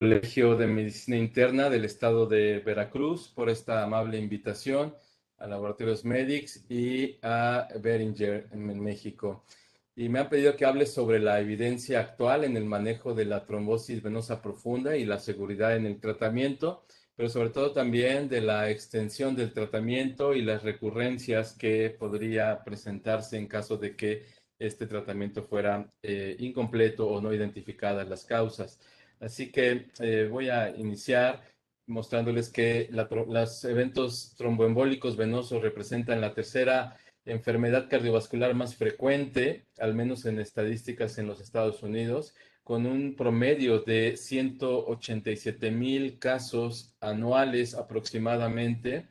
Colegio de Medicina Interna del Estado de Veracruz por esta amable invitación a Laboratorios Medix y a Beringer en México. Y me han pedido que hable sobre la evidencia actual en el manejo de la trombosis venosa profunda y la seguridad en el tratamiento, pero sobre todo también de la extensión del tratamiento y las recurrencias que podría presentarse en caso de que este tratamiento fuera incompleto o no identificadas las causas. Así que voy a iniciar mostrándoles que los eventos tromboembólicos venosos representan la tercera enfermedad cardiovascular más frecuente, al menos en estadísticas en los Estados Unidos, con un promedio de 187,000 casos anuales aproximadamente,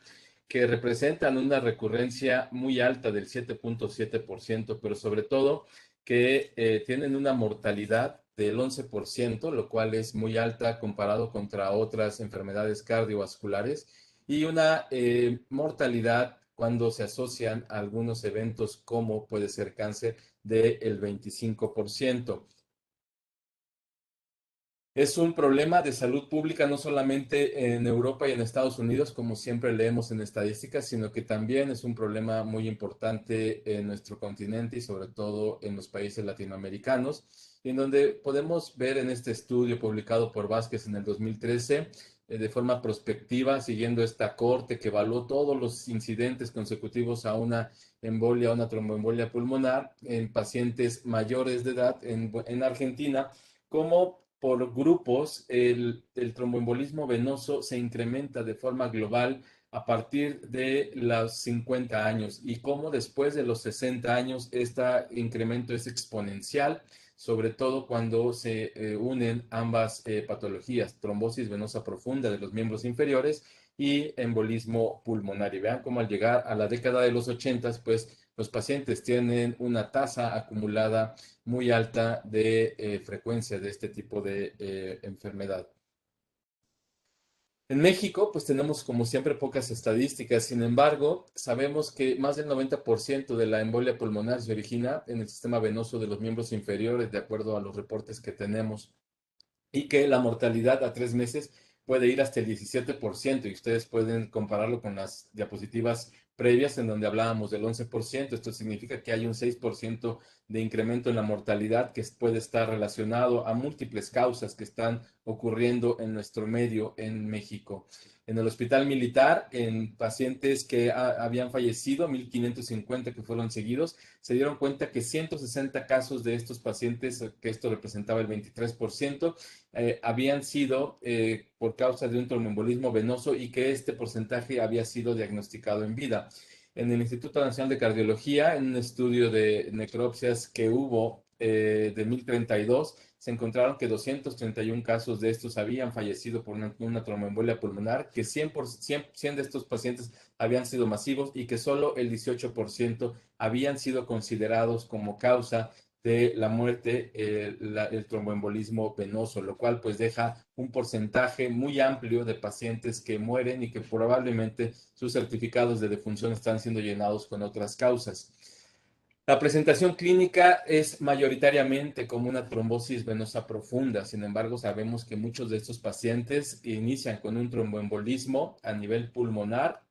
que representan una recurrencia muy alta del 7.7%, pero sobre todo que tienen una mortalidad del 11%, lo cual es muy alta comparado contra otras enfermedades cardiovasculares, y una mortalidad cuando se asocian a algunos eventos como puede ser cáncer del 25%. Es un problema de salud pública no solamente en Europa y en Estados Unidos, como siempre leemos en estadísticas, sino que también es un problema muy importante en nuestro continente y sobre todo en los países latinoamericanos, en donde podemos ver en este estudio publicado por Vázquez en el 2013, de forma prospectiva, siguiendo esta corte que evaluó todos los incidentes consecutivos a una embolia, a una tromboembolia pulmonar en pacientes mayores de edad en Argentina, como por grupos el tromboembolismo venoso se incrementa de forma global a partir de los 50 años y cómo después de los 60 años este incremento es exponencial, sobre todo cuando se unen ambas patologías, trombosis venosa profunda de los miembros inferiores y embolismo pulmonar. Y vean cómo al llegar a la década de los 80, pues los pacientes tienen una tasa acumulada muy alta de frecuencia de este tipo de enfermedad. En México, pues tenemos como siempre pocas estadísticas. Sin embargo, sabemos que más del 90% de la embolia pulmonar se origina en el sistema venoso de los miembros inferiores, de acuerdo a los reportes que tenemos, y que la mortalidad a 3 meses puede ir hasta el 17%, y ustedes pueden compararlo con las diapositivas previas en donde hablábamos del 11%. Esto significa que hay un 6% de incremento en la mortalidad que puede estar relacionado a múltiples causas que están ocurriendo en nuestro medio en México. En el hospital militar, en pacientes que habían fallecido, 1,550 que fueron seguidos, se dieron cuenta que 160 casos de estos pacientes, que esto representaba el 23%, habían sido por causa de un tromboembolismo venoso y que este porcentaje había sido diagnosticado en vida. En el Instituto Nacional de Cardiología, en un estudio de necropsias que hubo de 1032, se encontraron que 231 casos de estos habían fallecido por una tromboembolia pulmonar, que 100 de estos pacientes habían sido masivos y que solo el 18% habían sido considerados como causa de la muerte, el tromboembolismo venoso, lo cual pues deja un porcentaje muy amplio de pacientes que mueren y que probablemente sus certificados de defunción están siendo llenados con otras causas. La presentación clínica es mayoritariamente como una trombosis venosa profunda. Sin embargo, sabemos que muchos de estos pacientes inician con un tromboembolismo a nivel pulmonar,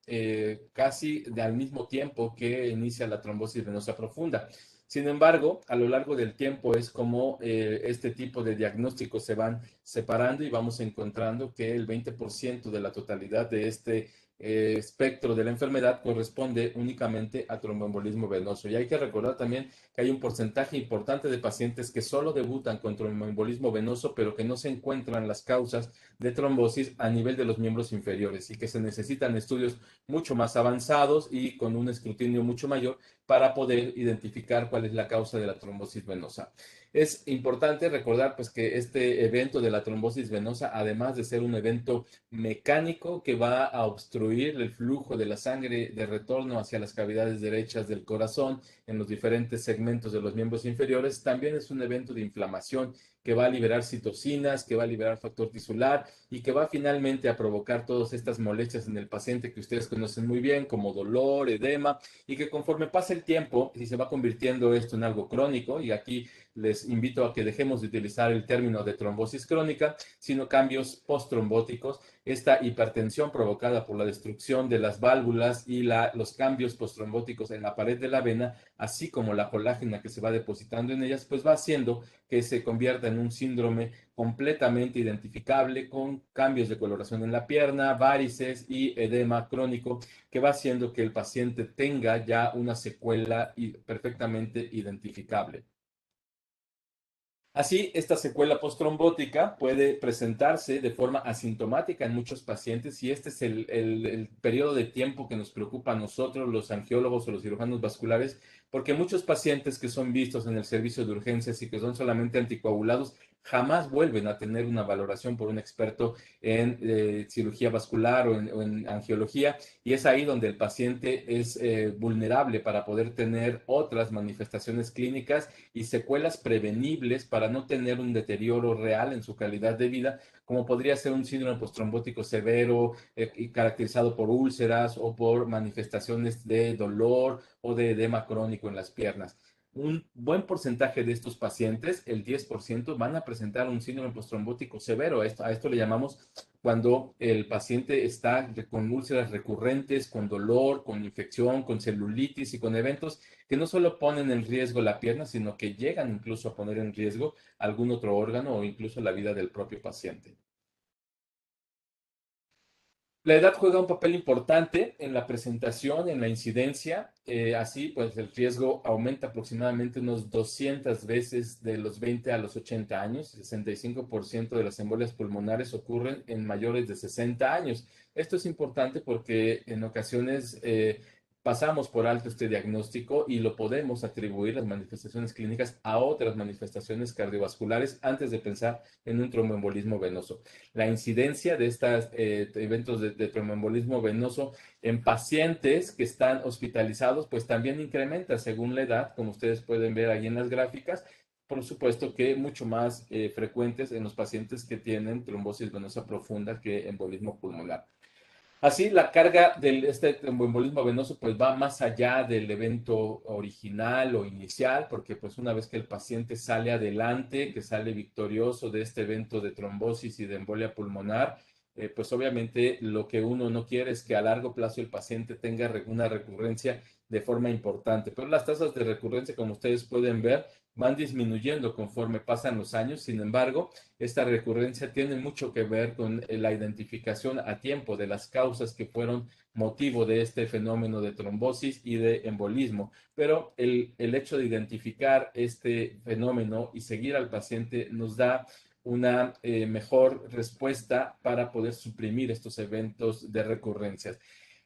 casi al mismo tiempo que inicia la trombosis venosa profunda. Sin embargo, a lo largo del tiempo es como este tipo de diagnósticos se van separando y vamos encontrando que el 20% de la totalidad de este espectro de la enfermedad corresponde únicamente a tromboembolismo venoso. Y hay que recordar también que hay un porcentaje importante de pacientes que solo debutan con tromboembolismo venoso, pero que no se encuentran las causas de trombosis a nivel de los miembros inferiores y que se necesitan estudios mucho más avanzados y con un escrutinio mucho mayor para poder identificar cuál es la causa de la trombosis venosa. Es importante recordar pues que este evento de la trombosis venosa, además de ser un evento mecánico que va a obstruir el flujo de la sangre de retorno hacia las cavidades derechas del corazón en los diferentes segmentos de los miembros inferiores, también es un evento de inflamación que va a liberar citocinas, que va a liberar factor tisular y que va finalmente a provocar todas estas molestias en el paciente que ustedes conocen muy bien, como dolor, edema, y que conforme pasa el tiempo, si se va convirtiendo esto en algo crónico, y aquí les invito a que dejemos de utilizar el término de trombosis crónica, sino cambios postrombóticos. Esta hipertensión provocada por la destrucción de las válvulas y los cambios postrombóticos en la pared de la vena, así como la colágena que se va depositando en ellas, pues va haciendo que se convierta en un síndrome completamente identificable con cambios de coloración en la pierna, varices y edema crónico, que va haciendo que el paciente tenga ya una secuela perfectamente identificable. Así, esta secuela postrombótica puede presentarse de forma asintomática en muchos pacientes y este es el periodo de tiempo que nos preocupa a nosotros, los angiólogos o los cirujanos vasculares, porque muchos pacientes que son vistos en el servicio de urgencias y que son solamente anticoagulados jamás vuelven a tener una valoración por un experto en cirugía vascular o en angiología, y es ahí donde el paciente es vulnerable para poder tener otras manifestaciones clínicas y secuelas prevenibles para no tener un deterioro real en su calidad de vida, como podría ser un síndrome postrombótico severo, caracterizado por úlceras o por manifestaciones de dolor o de edema crónico en las piernas. Un buen porcentaje de estos pacientes, el 10%, van a presentar un síndrome postrombótico severo. A esto le llamamos cuando el paciente está con úlceras recurrentes, con dolor, con infección, con celulitis y con eventos que no solo ponen en riesgo la pierna, sino que llegan incluso a poner en riesgo algún otro órgano o incluso la vida del propio paciente. La edad juega un papel importante en la presentación, en la incidencia. Así, pues el riesgo aumenta aproximadamente unos 200 veces de los 20 a los 80 años. 65% de las embolias pulmonares ocurren en mayores de 60 años. Esto es importante porque en ocasiones pasamos por alto este diagnóstico y lo podemos atribuir las manifestaciones clínicas a otras manifestaciones cardiovasculares antes de pensar en un tromboembolismo venoso. La incidencia de estos eventos de tromboembolismo venoso en pacientes que están hospitalizados, pues también incrementa según la edad, como ustedes pueden ver ahí en las gráficas. Por supuesto que mucho más frecuentes en los pacientes que tienen trombosis venosa profunda que embolismo pulmonar. Así, la carga de este embolismo venoso pues va más allá del evento original o inicial, porque pues una vez que el paciente sale adelante, que sale victorioso de este evento de trombosis y de embolia pulmonar, pues obviamente lo que uno no quiere es que a largo plazo el paciente tenga una recurrencia de forma importante. Pero las tasas de recurrencia, como ustedes pueden ver, van disminuyendo conforme pasan los años. Sin embargo, esta recurrencia tiene mucho que ver con la identificación a tiempo de las causas que fueron motivo de este fenómeno de trombosis y de embolismo. Pero el hecho de identificar este fenómeno y seguir al paciente nos da una mejor respuesta para poder suprimir estos eventos de recurrencias.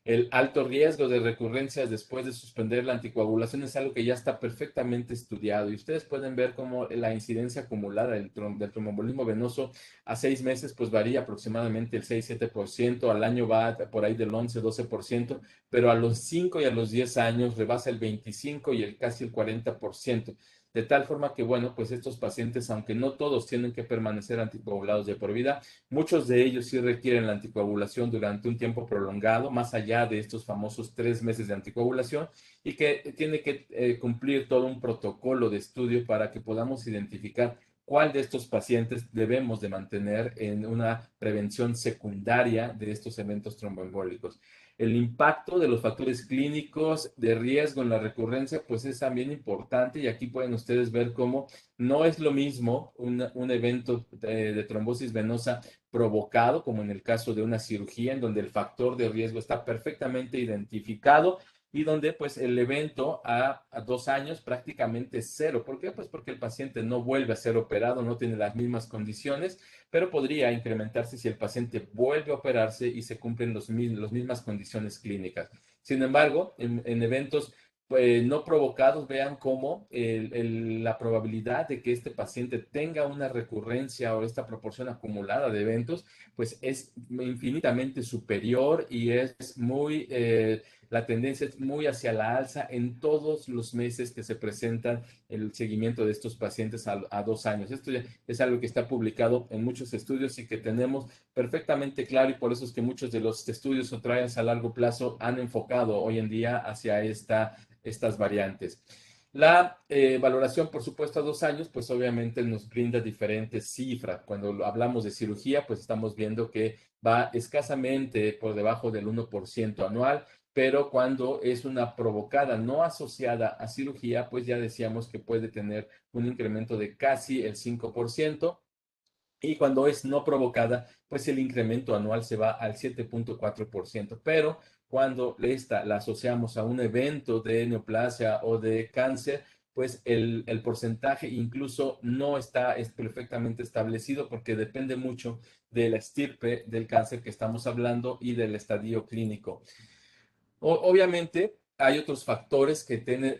El alto riesgo de recurrencias después de suspender la anticoagulación es algo que ya está perfectamente estudiado y ustedes pueden ver cómo la incidencia acumulada del tromboembolismo venoso a 6 meses pues varía aproximadamente el 6-7%, al año va por ahí del 11-12%, pero a los 5 y a los 10 años rebasa el 25 y casi el 40%. De tal forma que, bueno, pues estos pacientes, aunque no todos tienen que permanecer anticoagulados de por vida, muchos de ellos sí requieren la anticoagulación durante un tiempo prolongado, más allá de estos famosos 3 meses de anticoagulación, y que tiene que cumplir todo un protocolo de estudio para que podamos identificar cuál de estos pacientes debemos de mantener en una prevención secundaria de estos eventos tromboembólicos. El impacto de los factores clínicos de riesgo en la recurrencia, pues es también importante y aquí pueden ustedes ver cómo no es lo mismo un evento de trombosis venosa provocado, como en el caso de una cirugía, en donde el factor de riesgo está perfectamente identificado y donde pues el evento a 2 años prácticamente es cero. ¿Por qué? Pues porque el paciente no vuelve a ser operado, no tiene las mismas condiciones, pero podría incrementarse si el paciente vuelve a operarse y se cumplen las mismas condiciones clínicas. Sin embargo, en eventos no provocados, vean cómo la probabilidad de que este paciente tenga una recurrencia o esta proporción acumulada de eventos, pues es infinitamente superior y es la tendencia es muy hacia la alza en todos los meses que se presentan el seguimiento de estos pacientes a 2 años. Esto ya es algo que está publicado en muchos estudios y que tenemos perfectamente claro y por eso es que muchos de los estudios o trials a largo plazo han enfocado hoy en día hacia estas variantes. La valoración, por supuesto, a 2 años, pues obviamente nos brinda diferentes cifras. Cuando hablamos de cirugía, pues estamos viendo que va escasamente por debajo del 1% anual, pero cuando es una provocada no asociada a cirugía, pues ya decíamos que puede tener un incremento de casi el 5%. Y cuando es no provocada, pues el incremento anual se va al 7,4%. Pero cuando esta la asociamos a un evento de neoplasia o de cáncer, pues el porcentaje incluso no está perfectamente establecido porque depende mucho de la estirpe del cáncer que estamos hablando y del estadio clínico. Obviamente, hay otros factores que tienen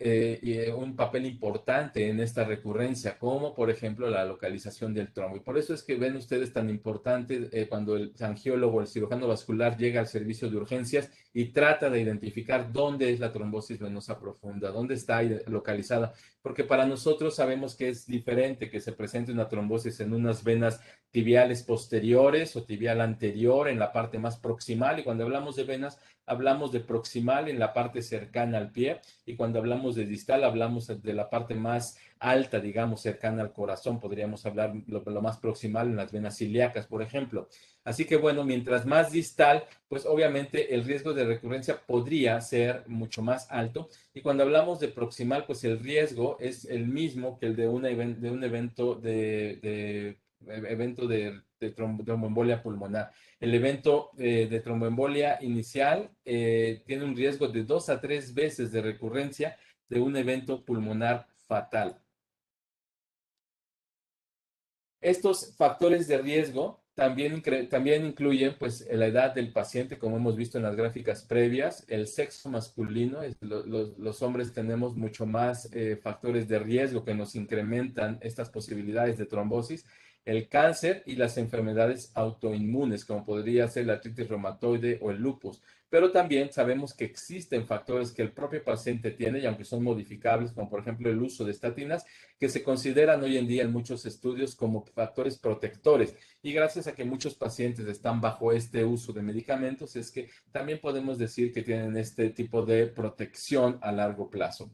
un papel importante en esta recurrencia, como por ejemplo la localización del trombo. Y por eso es que ven ustedes tan importante cuando el angiólogo o el cirujano vascular llega al servicio de urgencias y trata de identificar dónde es la trombosis venosa profunda, dónde está localizada, porque para nosotros sabemos que es diferente que se presente una trombosis en unas venas tibiales posteriores o tibial anterior en la parte más proximal. Y cuando hablamos de venas, hablamos de proximal en la parte cercana al pie, y cuando hablamos de distal hablamos de la parte más alta, digamos, cercana al corazón. Podríamos hablar lo más proximal en las venas ilíacas, por ejemplo. Así que bueno, mientras más distal, pues obviamente el riesgo de recurrencia podría ser mucho más alto. Y cuando hablamos de proximal, pues el riesgo es el mismo que el de un evento de tromboembolia pulmonar. El evento de tromboembolia inicial tiene un riesgo de 2 a 3 veces de recurrencia de un evento pulmonar fatal. Estos factores de riesgo también incluyen pues, la edad del paciente, como hemos visto en las gráficas previas, el sexo masculino. Los hombres tenemos mucho más factores de riesgo que nos incrementan estas posibilidades de trombosis, el cáncer y las enfermedades autoinmunes, como podría ser la artritis reumatoide o el lupus. Pero también sabemos que existen factores que el propio paciente tiene, y aunque son modificables, como por ejemplo el uso de estatinas, que se consideran hoy en día en muchos estudios como factores protectores. Y gracias a que muchos pacientes están bajo este uso de medicamentos, es que también podemos decir que tienen este tipo de protección a largo plazo.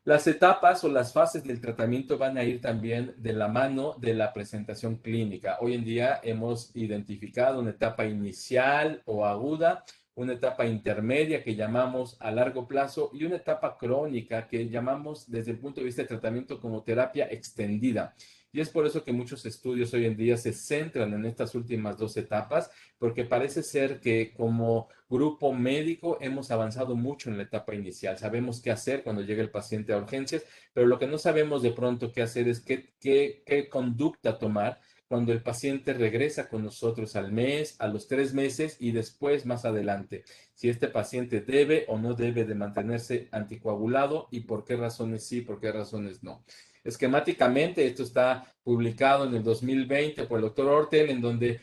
Las etapas o las fases del tratamiento van a ir también de la mano de la presentación clínica. Hoy en día hemos identificado una etapa inicial o aguda, una etapa intermedia que llamamos a largo plazo y una etapa crónica que llamamos desde el punto de vista de tratamiento como terapia extendida. Y es por eso que muchos estudios hoy en día se centran en estas últimas 2 etapas, porque parece ser que como grupo médico hemos avanzado mucho en la etapa inicial. Sabemos qué hacer cuando llega el paciente a urgencias, pero lo que no sabemos de pronto qué hacer es qué conducta tomar cuando el paciente regresa con nosotros al mes, a los 3 meses y después más adelante. Si este paciente debe o no debe de mantenerse anticoagulado y por qué razones sí, por qué razones no. Esquemáticamente, esto está publicado en el 2020 por el doctor Ortel, en donde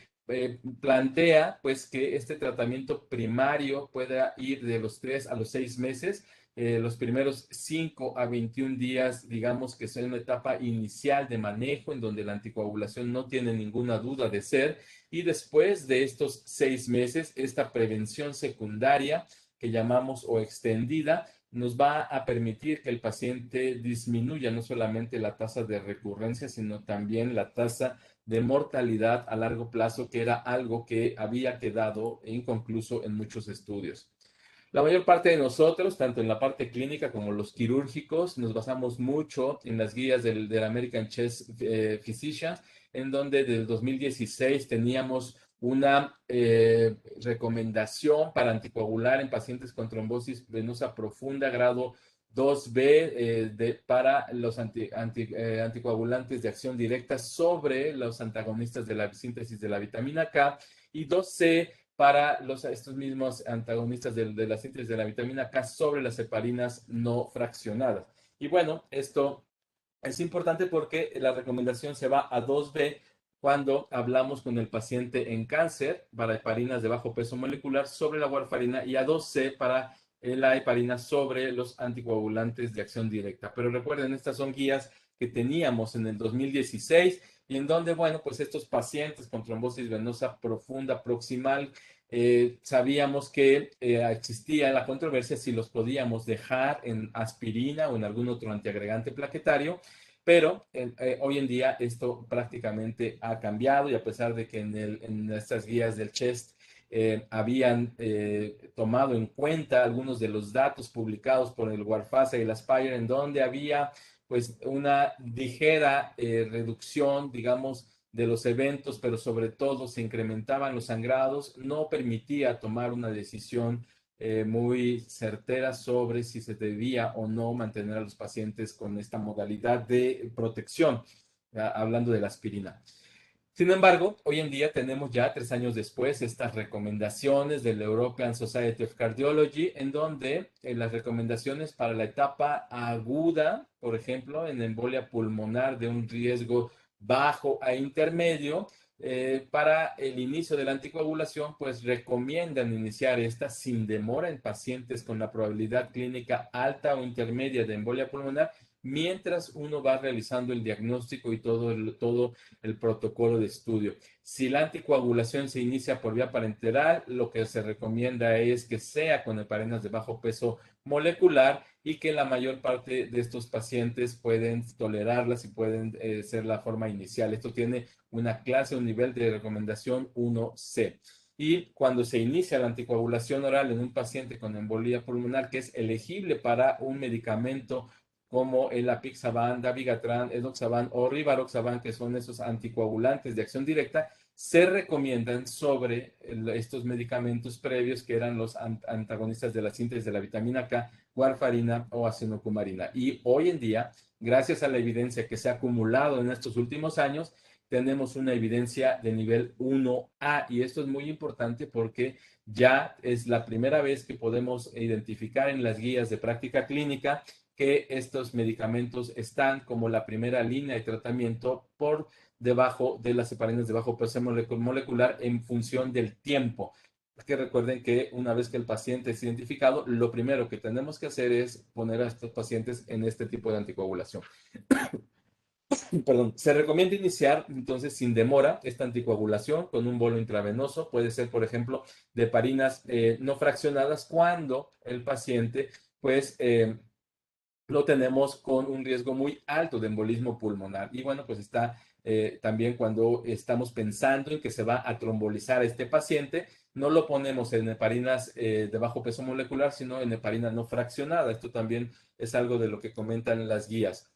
plantea pues que este tratamiento primario pueda ir de los 3 a los 6 meses, los primeros 5 a 21 días, digamos que es una etapa inicial de manejo en donde la anticoagulación no tiene ninguna duda de ser, y después de estos 6 meses, esta prevención secundaria que llamamos o extendida, nos va a permitir que el paciente disminuya no solamente la tasa de recurrencia, sino también la tasa de mortalidad a largo plazo, que era algo que había quedado inconcluso en muchos estudios. La mayor parte de nosotros, tanto en la parte clínica como los quirúrgicos, nos basamos mucho en las guías del American Chest Physician, en donde desde el 2016 teníamos una recomendación para anticoagular en pacientes con trombosis venosa profunda grado 2B para los anticoagulantes de acción directa sobre los antagonistas de la síntesis de la vitamina K, y 2C para estos mismos antagonistas de la síntesis de la vitamina K sobre las heparinas no fraccionadas. Y bueno, esto es importante porque la recomendación se va a 2B cuando hablamos con el paciente en cáncer para heparinas de bajo peso molecular sobre la warfarina, y a 2C para la heparina sobre los anticoagulantes de acción directa. Pero recuerden, estas son guías que teníamos en el 2016. y en donde, bueno, pues estos pacientes con trombosis venosa profunda proximal, sabíamos que existía la controversia si los podíamos dejar en aspirina o en algún otro antiagregante plaquetario, pero hoy en día esto prácticamente ha cambiado y a pesar de que en estas guías del CHEST habían tomado en cuenta algunos de los datos publicados por el Warfaza y el Aspire, en donde había pues una ligera reducción, digamos, de los eventos, pero sobre todo se incrementaban los sangrados, no permitía tomar una decisión muy certera sobre si se debía o no mantener a los pacientes con esta modalidad de protección, hablando de la aspirina. Sin embargo, hoy en día tenemos ya 3 años después estas recomendaciones del European Society of Cardiology, en donde las recomendaciones para la etapa aguda, por ejemplo, en embolia pulmonar de un riesgo bajo a intermedio, para el inicio de la anticoagulación, pues recomiendan iniciar esta sin demora en pacientes con la probabilidad clínica alta o intermedia de embolia pulmonar, mientras uno va realizando el diagnóstico y todo el protocolo de estudio. Si la anticoagulación se inicia por vía parenteral, lo que se recomienda es que sea con heparinas de bajo peso molecular y que la mayor parte de estos pacientes pueden tolerarlas y pueden ser la forma inicial. Esto tiene una clase, un nivel de recomendación 1C. Y cuando se inicia la anticoagulación oral en un paciente con embolía pulmonar que es elegible para un medicamento como el apixaban, dabigatran, edoxaban o rivaroxaban, que son esos anticoagulantes de acción directa, se recomiendan sobre estos medicamentos previos que eran los antagonistas de la síntesis de la vitamina K, warfarina o acenocumarina. Y hoy en día, gracias a la evidencia que se ha acumulado en estos últimos años, tenemos una evidencia de nivel 1A y esto es muy importante porque ya es la primera vez que podemos identificar en las guías de práctica clínica que estos medicamentos están como la primera línea de tratamiento por debajo de las heparinas de bajo peso molecular en función del tiempo. Que recuerden que una vez que el paciente es identificado, lo primero que tenemos que hacer es poner a estos pacientes en este tipo de anticoagulación. Perdón, se recomienda iniciar entonces sin demora esta anticoagulación con un bolo intravenoso. Puede ser, por ejemplo, de heparinas no fraccionadas cuando el paciente pues lo tenemos con un riesgo muy alto de embolismo pulmonar. Y bueno, pues está también cuando estamos pensando en que se va a trombolizar a este paciente, no lo ponemos en heparinas de bajo peso molecular, sino en heparina no fraccionada. Esto también es algo de lo que comentan las guías.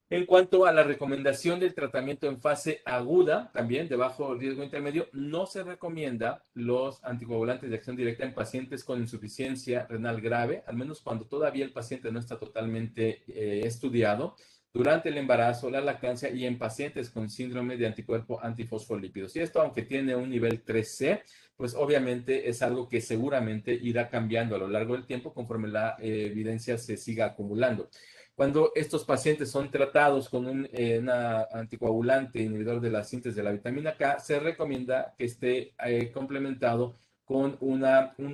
En cuanto a la recomendación del tratamiento en fase aguda, también de bajo riesgo intermedio, no se recomienda los anticoagulantes de acción directa en pacientes con insuficiencia renal grave, al menos cuando todavía el paciente no está totalmente estudiado, durante el embarazo, la lactancia y en pacientes con síndrome de anticuerpo antifosfolípidos. Y esto, aunque tiene un nivel 3C, pues obviamente es algo que seguramente irá cambiando a lo largo del tiempo conforme la evidencia se siga acumulando. Cuando estos pacientes son tratados con un anticoagulante inhibidor de la síntesis de la vitamina K, se recomienda que esté complementado con un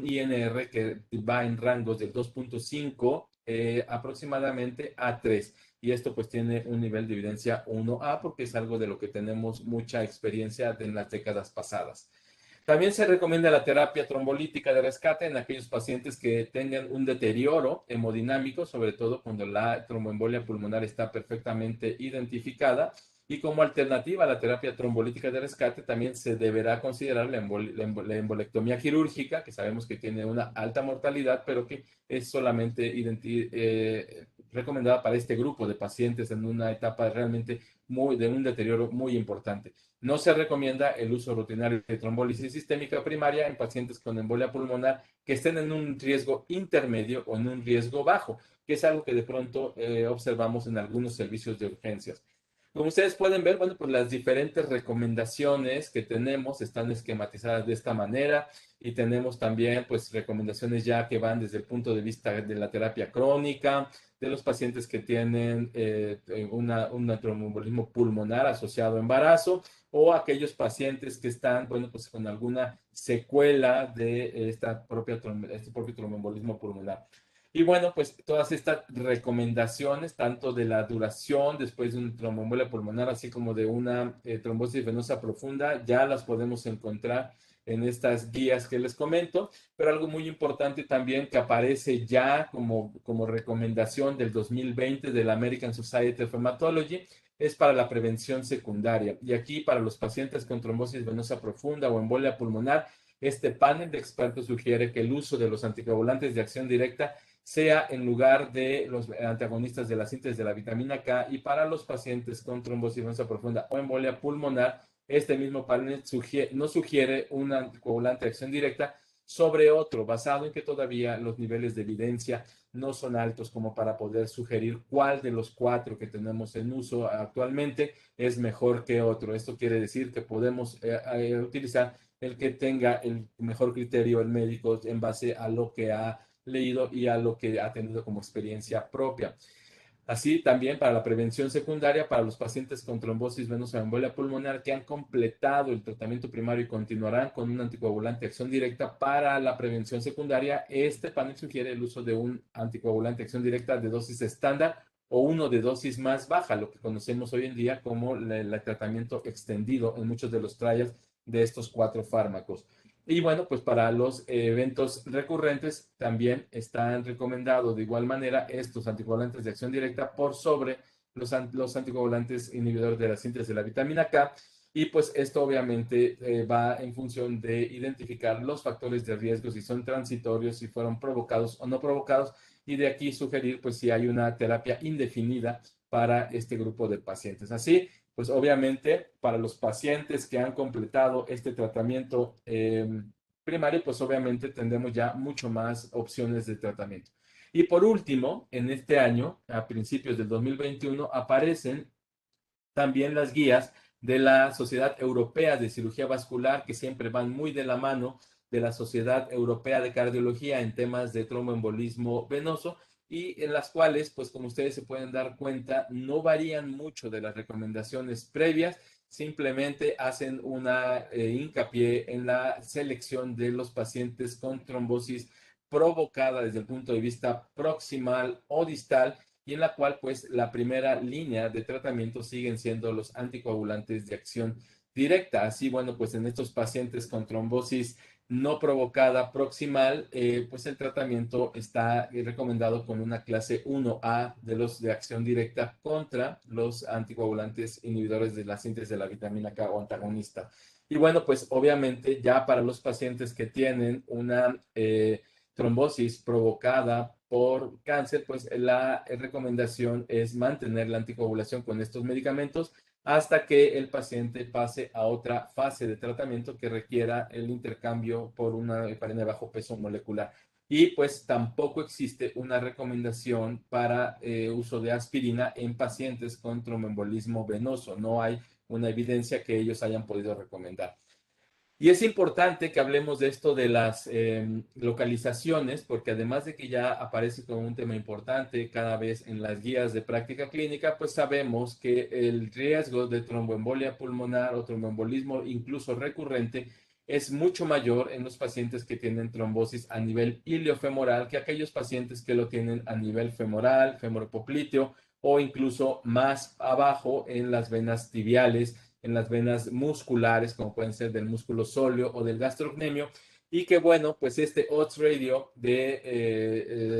INR que va en rangos de 2.5 aproximadamente a 3. Y esto pues tiene un nivel de evidencia 1A porque es algo de lo que tenemos mucha experiencia en las décadas pasadas. También se recomienda la terapia trombolítica de rescate en aquellos pacientes que tengan un deterioro hemodinámico, sobre todo cuando la tromboembolia pulmonar está perfectamente identificada. Y como alternativa a la terapia trombolítica de rescate, también se deberá considerar la embolectomía quirúrgica, que sabemos que tiene una alta mortalidad, pero que es solamente recomendada para este grupo de pacientes en una etapa realmente de un deterioro muy importante. No se recomienda el uso rutinario de trombólisis sistémica primaria en pacientes con embolia pulmonar que estén en un riesgo intermedio o en un riesgo bajo, que es algo que de pronto observamos en algunos servicios de urgencias. Como ustedes pueden ver, bueno, pues las diferentes recomendaciones que tenemos están esquematizadas de esta manera y tenemos también pues recomendaciones ya que van desde el punto de vista de la terapia crónica, de los pacientes que tienen un tromboembolismo pulmonar asociado a embarazo o aquellos pacientes que están, bueno, pues con alguna secuela de este propio tromboembolismo pulmonar. Y bueno, pues todas estas recomendaciones, tanto de la duración después de una tromboembolia pulmonar, así como de una trombosis venosa profunda, ya las podemos encontrar en estas guías que les comento. Pero algo muy importante también que aparece ya como recomendación del 2020 de la American Society of Hematology es para la prevención secundaria. Y aquí para los pacientes con trombosis venosa profunda o embolia pulmonar, este panel de expertos sugiere que el uso de los anticoagulantes de acción directa sea en lugar de los antagonistas de la síntesis de la vitamina K, y para los pacientes con trombosis venosa profunda o embolia pulmonar, este mismo panel no sugiere un anticoagulante de acción directa sobre otro, basado en que todavía los niveles de evidencia no son altos como para poder sugerir cuál de los cuatro que tenemos en uso actualmente es mejor que otro. Esto quiere decir que podemos utilizar el que tenga el mejor criterio el médico en base a lo que ha leído y a lo que ha tenido como experiencia propia. Así también para la prevención secundaria, para los pacientes con trombosis venosa o embolia pulmonar que han completado el tratamiento primario y continuarán con un anticoagulante de acción directa para la prevención secundaria, este panel sugiere el uso de un anticoagulante de acción directa de dosis estándar o uno de dosis más baja, lo que conocemos hoy en día como el tratamiento extendido en muchos de los trials de estos cuatro fármacos. Y bueno, pues para los eventos recurrentes también están recomendados de igual manera estos anticoagulantes de acción directa por sobre los anticoagulantes inhibidores de la síntesis de la vitamina K. Y pues esto obviamente va en función de identificar los factores de riesgo, si son transitorios, si fueron provocados o no provocados, y de aquí sugerir pues si hay una terapia indefinida para este grupo de pacientes. Así, pues obviamente para los pacientes que han completado este tratamiento primario, pues obviamente tendremos ya mucho más opciones de tratamiento. Y por último, en este año, a principios del 2021, aparecen también las guías de la Sociedad Europea de Cirugía Vascular, que siempre van muy de la mano de la Sociedad Europea de Cardiología en temas de tromboembolismo venoso, y en las cuales, pues como ustedes se pueden dar cuenta, no varían mucho de las recomendaciones previas, simplemente hacen una hincapié en la selección de los pacientes con trombosis provocada desde el punto de vista proximal o distal, y en la cual pues la primera línea de tratamiento siguen siendo los anticoagulantes de acción directa. Así, bueno, pues en estos pacientes con trombosis no provocada proximal, pues el tratamiento está recomendado con una clase 1A de los de acción directa contra los anticoagulantes inhibidores de la síntesis de la vitamina K o antagonista. Y bueno, pues obviamente ya para los pacientes que tienen una trombosis provocada por cáncer, pues la recomendación es mantener la anticoagulación con estos medicamentos hasta que el paciente pase a otra fase de tratamiento que requiera el intercambio por una heparina de bajo peso molecular. Y pues tampoco existe una recomendación para uso de aspirina en pacientes con tromboembolismo venoso. No hay una evidencia que ellos hayan podido recomendar. Y es importante que hablemos de esto de las localizaciones, porque además de que ya aparece como un tema importante cada vez en las guías de práctica clínica, pues sabemos que el riesgo de tromboembolia pulmonar o tromboembolismo incluso recurrente es mucho mayor en los pacientes que tienen trombosis a nivel iliofemoral que aquellos pacientes que lo tienen a nivel femoral, femoropopliteo o incluso más abajo en las venas tibiales, en las venas musculares, como pueden ser del músculo sóleo o del gastrocnemio, y que bueno, pues este odds ratio del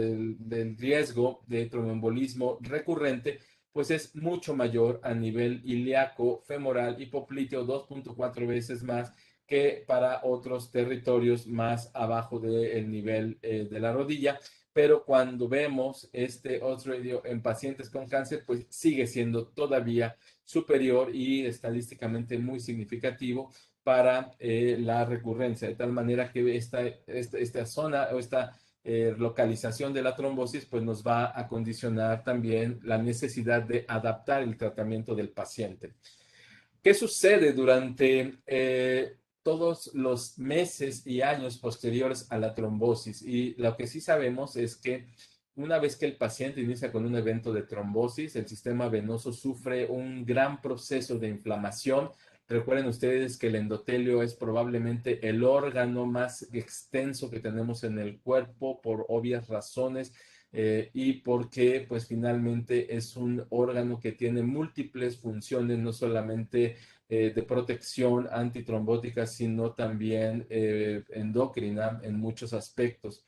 riesgo de tromboembolismo recurrente, pues es mucho mayor a nivel ilíaco, femoral y popliteo, 2.4 veces más que para otros territorios más abajo del nivel de la rodilla. Pero cuando vemos este odds ratio en pacientes con cáncer, pues sigue siendo todavía superior y estadísticamente muy significativo para la recurrencia, de tal manera que esta zona o esta localización de la trombosis pues nos va a condicionar también la necesidad de adaptar el tratamiento del paciente. ¿Qué sucede durante todos los meses y años posteriores a la trombosis? Y lo que sí sabemos es que una vez que el paciente inicia con un evento de trombosis, el sistema venoso sufre un gran proceso de inflamación. Recuerden ustedes que el endotelio es probablemente el órgano más extenso que tenemos en el cuerpo por obvias razones. y porque pues finalmente es un órgano que tiene múltiples funciones, no solamente de protección antitrombótica, sino también endocrina en muchos aspectos.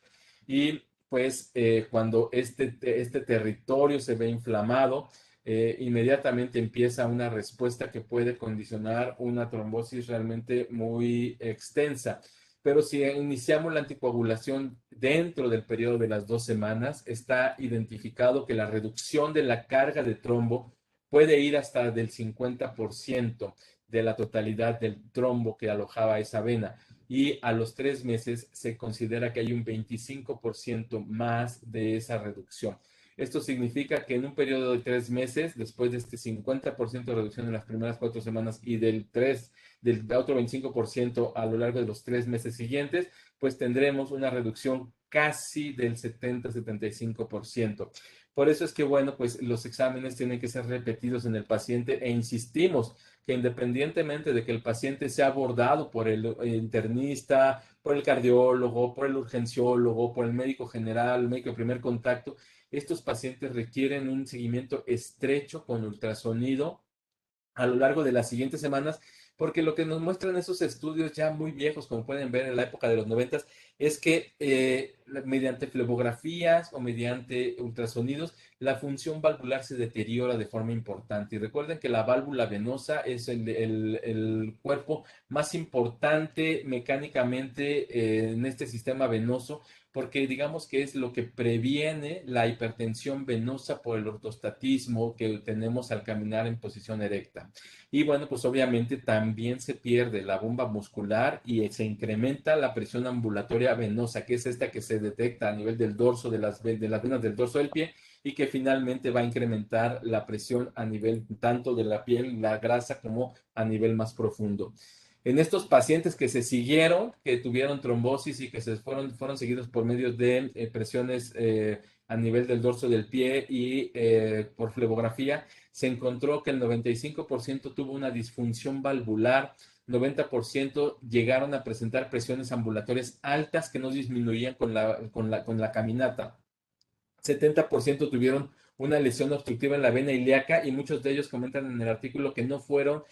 Y pues cuando este territorio se ve inflamado, inmediatamente empieza una respuesta que puede condicionar una trombosis realmente muy extensa. Pero si iniciamos la anticoagulación dentro del periodo de las 2 semanas, está identificado que la reducción de la carga de trombo puede ir hasta del 50% de la totalidad del trombo que alojaba esa vena. Y a los 3 meses se considera que hay un 25% más de esa reducción. Esto significa que en un periodo de 3 meses, después de este 50% de reducción en las primeras 4 semanas y del otro 25% a lo largo de los 3 meses siguientes, pues tendremos una reducción casi del 70-75%. Por eso es que, bueno, pues los exámenes tienen que ser repetidos en el paciente e insistimos que independientemente de que el paciente sea abordado por el internista, por el cardiólogo, por el urgenciólogo, por el médico general, el médico de primer contacto, estos pacientes requieren un seguimiento estrecho con ultrasonido a lo largo de las siguientes semanas, porque lo que nos muestran esos estudios ya muy viejos, como pueden ver en la época de los 90, es que mediante flebografías o mediante ultrasonidos, la función valvular se deteriora de forma importante. Y recuerden que la válvula venosa es el cuerpo más importante mecánicamente en este sistema venoso, porque digamos que es lo que previene la hipertensión venosa por el ortostatismo que tenemos al caminar en posición erecta. Y bueno, pues obviamente también se pierde la bomba muscular y se incrementa la presión ambulatoria venosa, que es esta que se detecta a nivel del dorso de las venas del dorso del pie y que finalmente va a incrementar la presión a nivel tanto de la piel, la grasa, como a nivel más profundo. En estos pacientes que se siguieron, que tuvieron trombosis y que fueron seguidos por medio de presiones a nivel del dorso del pie y por flebografía, se encontró que el 95% tuvo una disfunción valvular, 90% llegaron a presentar presiones ambulatorias altas que no disminuían con la caminata. 70% tuvieron una lesión obstructiva en la vena ilíaca y muchos de ellos comentan en el artículo que no fueron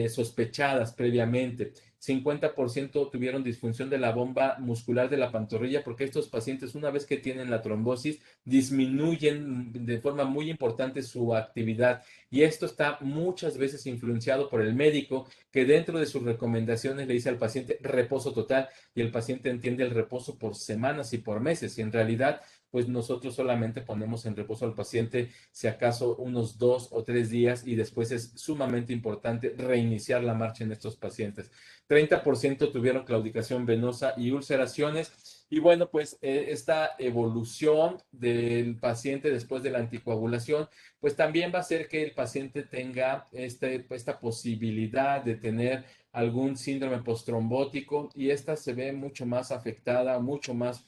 sospechadas previamente. 50% tuvieron disfunción de la bomba muscular de la pantorrilla porque estos pacientes una vez que tienen la trombosis disminuyen de forma muy importante su actividad y esto está muchas veces influenciado por el médico que dentro de sus recomendaciones le dice al paciente reposo total y el paciente entiende el reposo por semanas y por meses y en realidad pues nosotros solamente ponemos en reposo al paciente si acaso unos 2 o 3 días y después es sumamente importante reiniciar la marcha en estos pacientes. 30% tuvieron claudicación venosa y ulceraciones. Y bueno, pues esta evolución del paciente después de la anticoagulación, pues también va a hacer que el paciente tenga esta posibilidad de tener algún síndrome postrombótico y esta se ve mucho más afectada, mucho más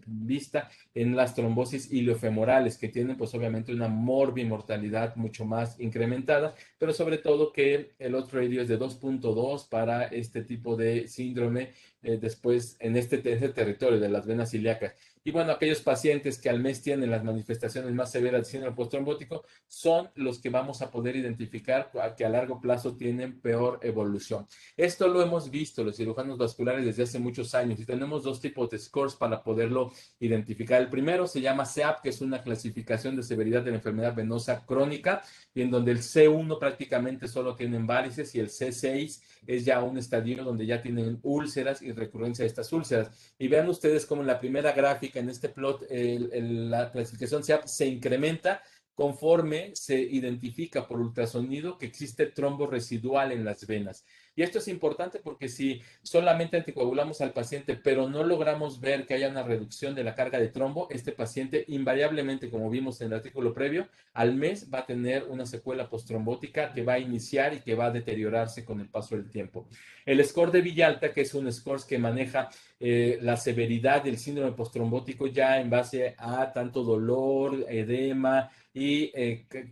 vista en las trombosis iliofemorales, que tienen pues obviamente una morbimortalidad mucho más incrementada, pero sobre todo que el odds ratio es de 2.2 para este tipo de síndrome después en este territorio de las venas ilíacas. Y bueno, aquellos pacientes que al mes tienen las manifestaciones más severas del síndrome postrombótico son los que vamos a poder identificar que a largo plazo tienen peor evolución. Esto lo hemos visto los cirujanos vasculares desde hace muchos años y tenemos dos tipos de scores para poderlo identificar. El primero se llama CEAP, que es una clasificación de severidad de la enfermedad venosa crónica, y en donde el C1 prácticamente solo tienen varices y el C6 es ya un estadio donde ya tienen úlceras y recurrencia de estas úlceras. Y vean ustedes cómo en la primera gráfica, en este plot, la clasificación CEAP se incrementa conforme se identifica por ultrasonido que existe trombo residual en las venas. Y esto es importante porque si solamente anticoagulamos al paciente, pero no logramos ver que haya una reducción de la carga de trombo, este paciente invariablemente, como vimos en el artículo previo, al mes va a tener una secuela postrombótica que va a iniciar y que va a deteriorarse con el paso del tiempo. El score de Villalta, que es un score que maneja la severidad del síndrome postrombótico ya en base a tanto dolor, edema y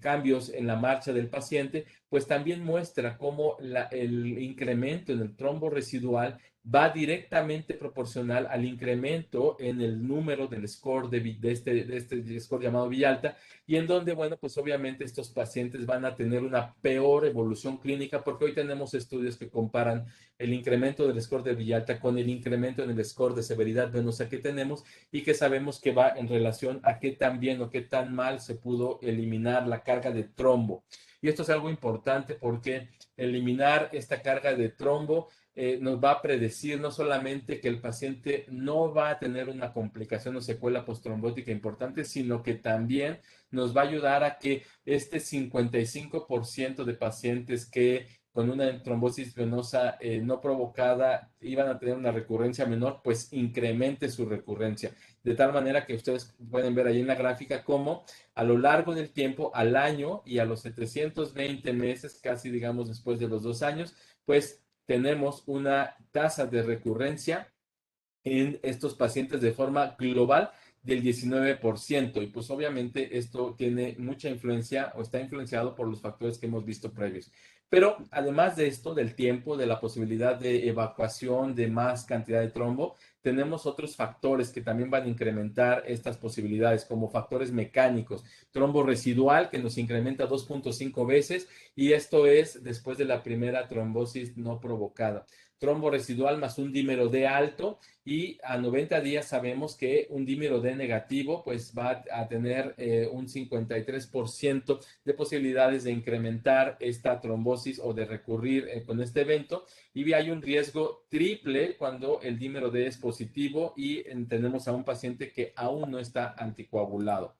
cambios en la marcha del paciente, pues también muestra cómo el incremento en el trombo residual va directamente proporcional al incremento en el número del score de este score llamado Villalta, y en donde, bueno, pues obviamente estos pacientes van a tener una peor evolución clínica, porque hoy tenemos estudios que comparan el incremento del score de Villalta con el incremento en el score de severidad venosa que tenemos, y que sabemos que va en relación a qué tan bien o qué tan mal se pudo eliminar la carga de trombo. Y esto es algo importante porque eliminar esta carga de trombo nos va a predecir no solamente que el paciente no va a tener una complicación o secuela postrombótica importante, sino que también nos va a ayudar a que este 55% de pacientes que con una trombosis venosa no provocada iban a tener una recurrencia menor, pues incremente su recurrencia. De tal manera que ustedes pueden ver ahí en la gráfica cómo a lo largo del tiempo, al año y a los 720 meses, casi digamos después de los 2 años, pues tenemos una tasa de recurrencia en estos pacientes de forma global del 19%. Y pues obviamente esto tiene mucha influencia o está influenciado por los factores que hemos visto previos. Pero además de esto, del tiempo, de la posibilidad de evacuación de más cantidad de trombo, tenemos otros factores que también van a incrementar estas posibilidades, como factores mecánicos, trombo residual que nos incrementa 2.5 veces, y esto es después de la primera trombosis no provocada. Trombo residual más un dímero D alto, y a 90 días sabemos que un dímero D negativo pues va a tener un 53% de posibilidades de incrementar esta trombosis o de recurrir con este evento, y hay un riesgo triple cuando el dímero D es positivo y tenemos a un paciente que aún no está anticoagulado.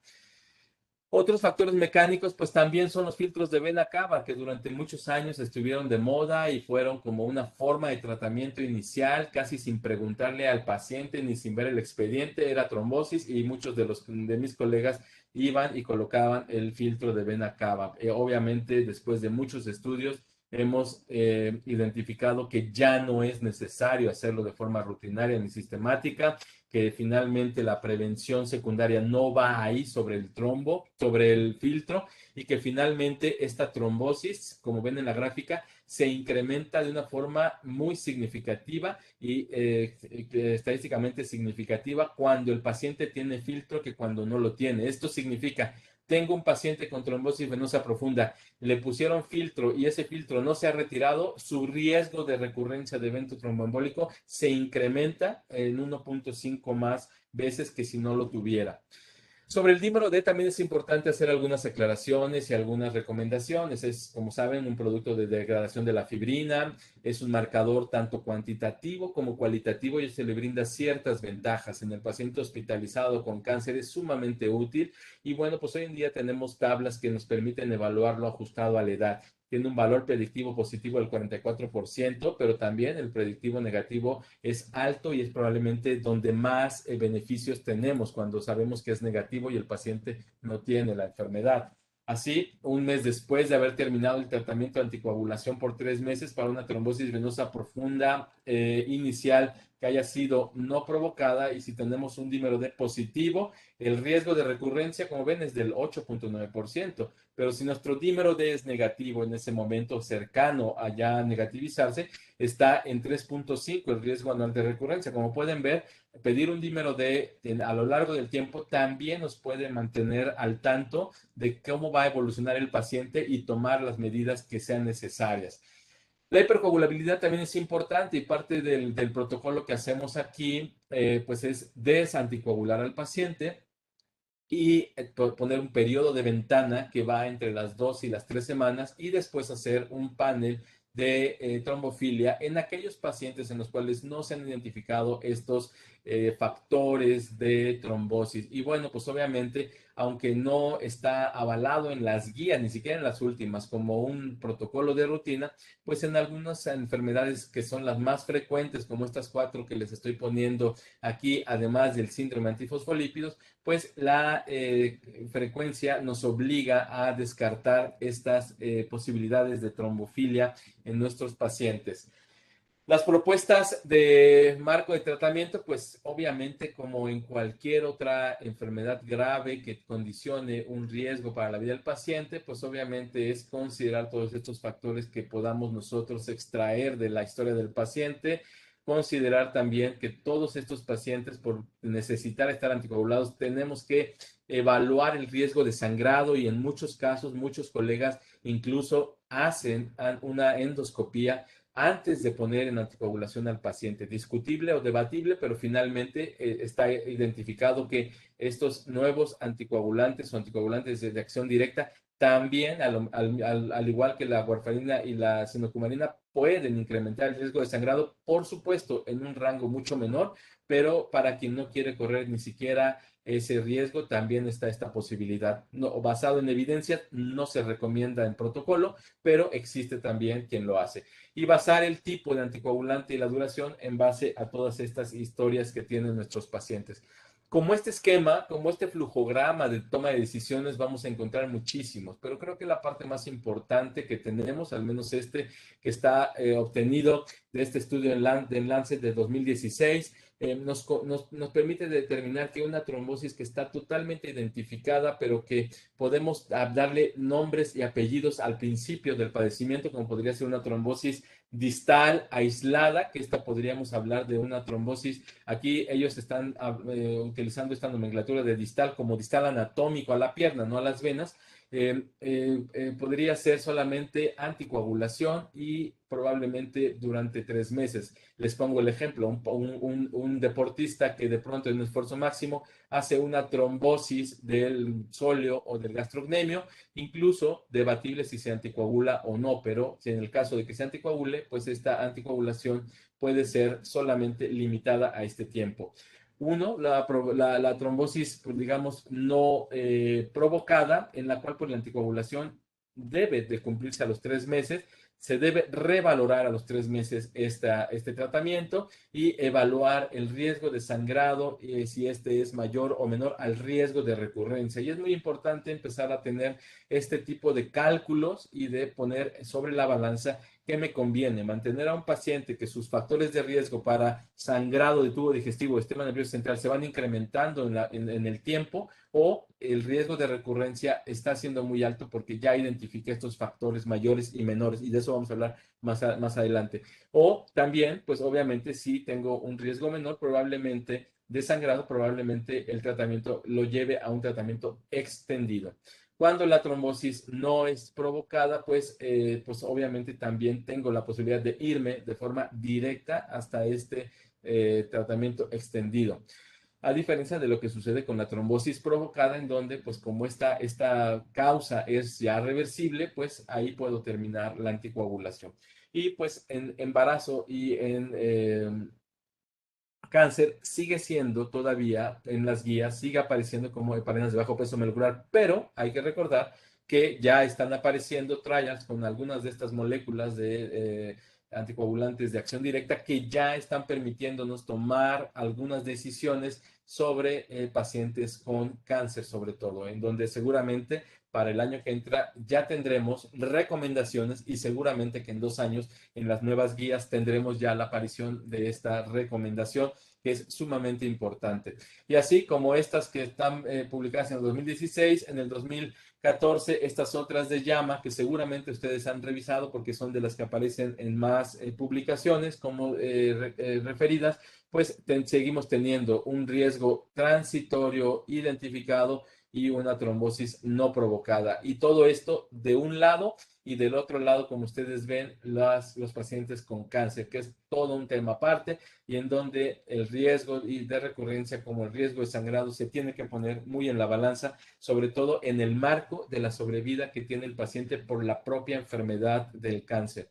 Otros factores mecánicos, pues también son los filtros de vena cava, que durante muchos años estuvieron de moda y fueron como una forma de tratamiento inicial, casi sin preguntarle al paciente ni sin ver el expediente, era trombosis, y muchos de mis colegas iban y colocaban el filtro de vena cava. Obviamente, después de muchos estudios, hemos identificado que ya no es necesario hacerlo de forma rutinaria ni sistemática, que finalmente la prevención secundaria no va ahí sobre el trombo, sobre el filtro, y que finalmente esta trombosis, como ven en la gráfica, se incrementa de una forma muy significativa y estadísticamente significativa cuando el paciente tiene filtro que cuando no lo tiene. Esto significa, tengo un paciente con trombosis venosa profunda, le pusieron filtro y ese filtro no se ha retirado, su riesgo de recurrencia de evento tromboembólico se incrementa en 1.5 más veces que si no lo tuviera. Sobre el dímero D también es importante hacer algunas aclaraciones y algunas recomendaciones. Es, como saben, un producto de degradación de la fibrina, es un marcador tanto cuantitativo como cualitativo y se le brinda ciertas ventajas. En el paciente hospitalizado con cáncer es sumamente útil, y bueno, pues hoy en día tenemos tablas que nos permiten evaluarlo ajustado a la edad. Tiene un valor predictivo positivo del 44%, pero también el predictivo negativo es alto, y es probablemente donde más beneficios tenemos cuando sabemos que es negativo y el paciente no tiene la enfermedad. Así, un mes después de haber terminado el tratamiento de anticoagulación por 3 meses para una trombosis venosa profunda inicial que haya sido no provocada, y si tenemos un dímero D positivo, el riesgo de recurrencia, como ven, es del 8.9%. Pero si nuestro dímero D es negativo en ese momento, cercano a ya negativizarse, está en 3.5 el riesgo anual de recurrencia. Como pueden ver, pedir un dímero D a lo largo del tiempo también nos puede mantener al tanto de cómo va a evolucionar el paciente y tomar las medidas que sean necesarias. La hipercoagulabilidad también es importante, y parte del protocolo que hacemos aquí pues es desanticoagular al paciente y poner un periodo de ventana que va entre las 2 y las 3 semanas, y después hacer un panel de trombofilia en aquellos pacientes en los cuales no se han identificado estos factores de trombosis. Y bueno, pues obviamente, aunque no está avalado en las guías, ni siquiera en las últimas, como un protocolo de rutina, pues en algunas enfermedades que son las más frecuentes, como estas cuatro que les estoy poniendo aquí, además del síndrome antifosfolípidos, pues la frecuencia nos obliga a descartar estas posibilidades de trombofilia en nuestros pacientes. Las propuestas de marco de tratamiento, pues obviamente, como en cualquier otra enfermedad grave que condicione un riesgo para la vida del paciente, pues obviamente es considerar todos estos factores que podamos nosotros extraer de la historia del paciente, considerar también que todos estos pacientes, por necesitar estar anticoagulados, tenemos que evaluar el riesgo de sangrado y en muchos casos, muchos colegas incluso hacen una endoscopía antes de poner en anticoagulación al paciente. Discutible o debatible, pero finalmente está identificado que estos nuevos anticoagulantes o anticoagulantes de acción directa también, al igual que la warfarina y la sinocumarina, pueden incrementar el riesgo de sangrado, por supuesto, en un rango mucho menor, pero para quien no quiere correr ni siquiera ese riesgo, también está esta posibilidad. No, basado en evidencia, no se recomienda en protocolo, pero existe también quien lo hace. Y basar el tipo de anticoagulante y la duración en base a todas estas historias que tienen nuestros pacientes. Como este esquema, como este flujograma de toma de decisiones, vamos a encontrar muchísimos, pero creo que la parte más importante que tenemos, al menos este que está obtenido de este estudio en Lancet de 2016, nos permite determinar que una trombosis que está totalmente identificada, pero que podemos darle nombres y apellidos al principio del padecimiento, como podría ser una trombosis distal aislada, que esta podríamos hablar de una trombosis. Aquí ellos están utilizando esta nomenclatura de distal como distal anatómico a la pierna, no a las venas. Podría ser solamente anticoagulación y probablemente durante 3 meses. Les pongo el ejemplo, un deportista que de pronto en un esfuerzo máximo hace una trombosis del sóleo o del gastrocnemio, incluso debatible si se anticoagula o no, pero si en el caso de que se anticoagule, pues esta anticoagulación puede ser solamente limitada a este tiempo. Uno, la trombosis, pues, digamos, no provocada, en la cual pues, la anticoagulación debe de cumplirse a los 3 meses. Se debe revalorar a los 3 meses este tratamiento y evaluar el riesgo de sangrado, si este es mayor o menor al riesgo de recurrencia. Y es muy importante empezar a tener este tipo de cálculos y de poner sobre la balanza qué me conviene, mantener a un paciente que sus factores de riesgo para sangrado de tubo digestivo o sistema nervioso central se van incrementando en el tiempo, o el riesgo de recurrencia está siendo muy alto porque ya identifiqué estos factores mayores y menores, y de eso vamos a hablar más adelante. O también, pues obviamente, si tengo un riesgo menor, probablemente de sangrado, probablemente el tratamiento lo lleve a un tratamiento extendido. Cuando la trombosis no es provocada, pues obviamente también tengo la posibilidad de irme de forma directa hasta este tratamiento extendido. A diferencia de lo que sucede con la trombosis provocada, en donde, pues como esta causa es ya reversible, pues ahí puedo terminar la anticoagulación. Y pues en embarazo y en cáncer sigue siendo todavía en las guías, sigue apareciendo como heparinas de bajo peso molecular, pero hay que recordar que ya están apareciendo trials con algunas de estas moléculas de anticoagulantes de acción directa que ya están permitiéndonos tomar algunas decisiones sobre pacientes con cáncer, sobre todo, en donde seguramente para el año que entra ya tendremos recomendaciones, y seguramente que en 2 años en las nuevas guías tendremos ya la aparición de esta recomendación, que es sumamente importante. Y así como estas que están publicadas en el 2016, en el 2014, estas otras de llama que seguramente ustedes han revisado porque son de las que aparecen en más publicaciones como referidas, pues seguimos teniendo un riesgo transitorio identificado y una trombosis no provocada. Y todo esto de un lado, y del otro lado, como ustedes ven, los pacientes con cáncer, que es todo un tema aparte, y en donde el riesgo de recurrencia como el riesgo de sangrado se tiene que poner muy en la balanza, sobre todo en el marco de la sobrevida que tiene el paciente por la propia enfermedad del cáncer.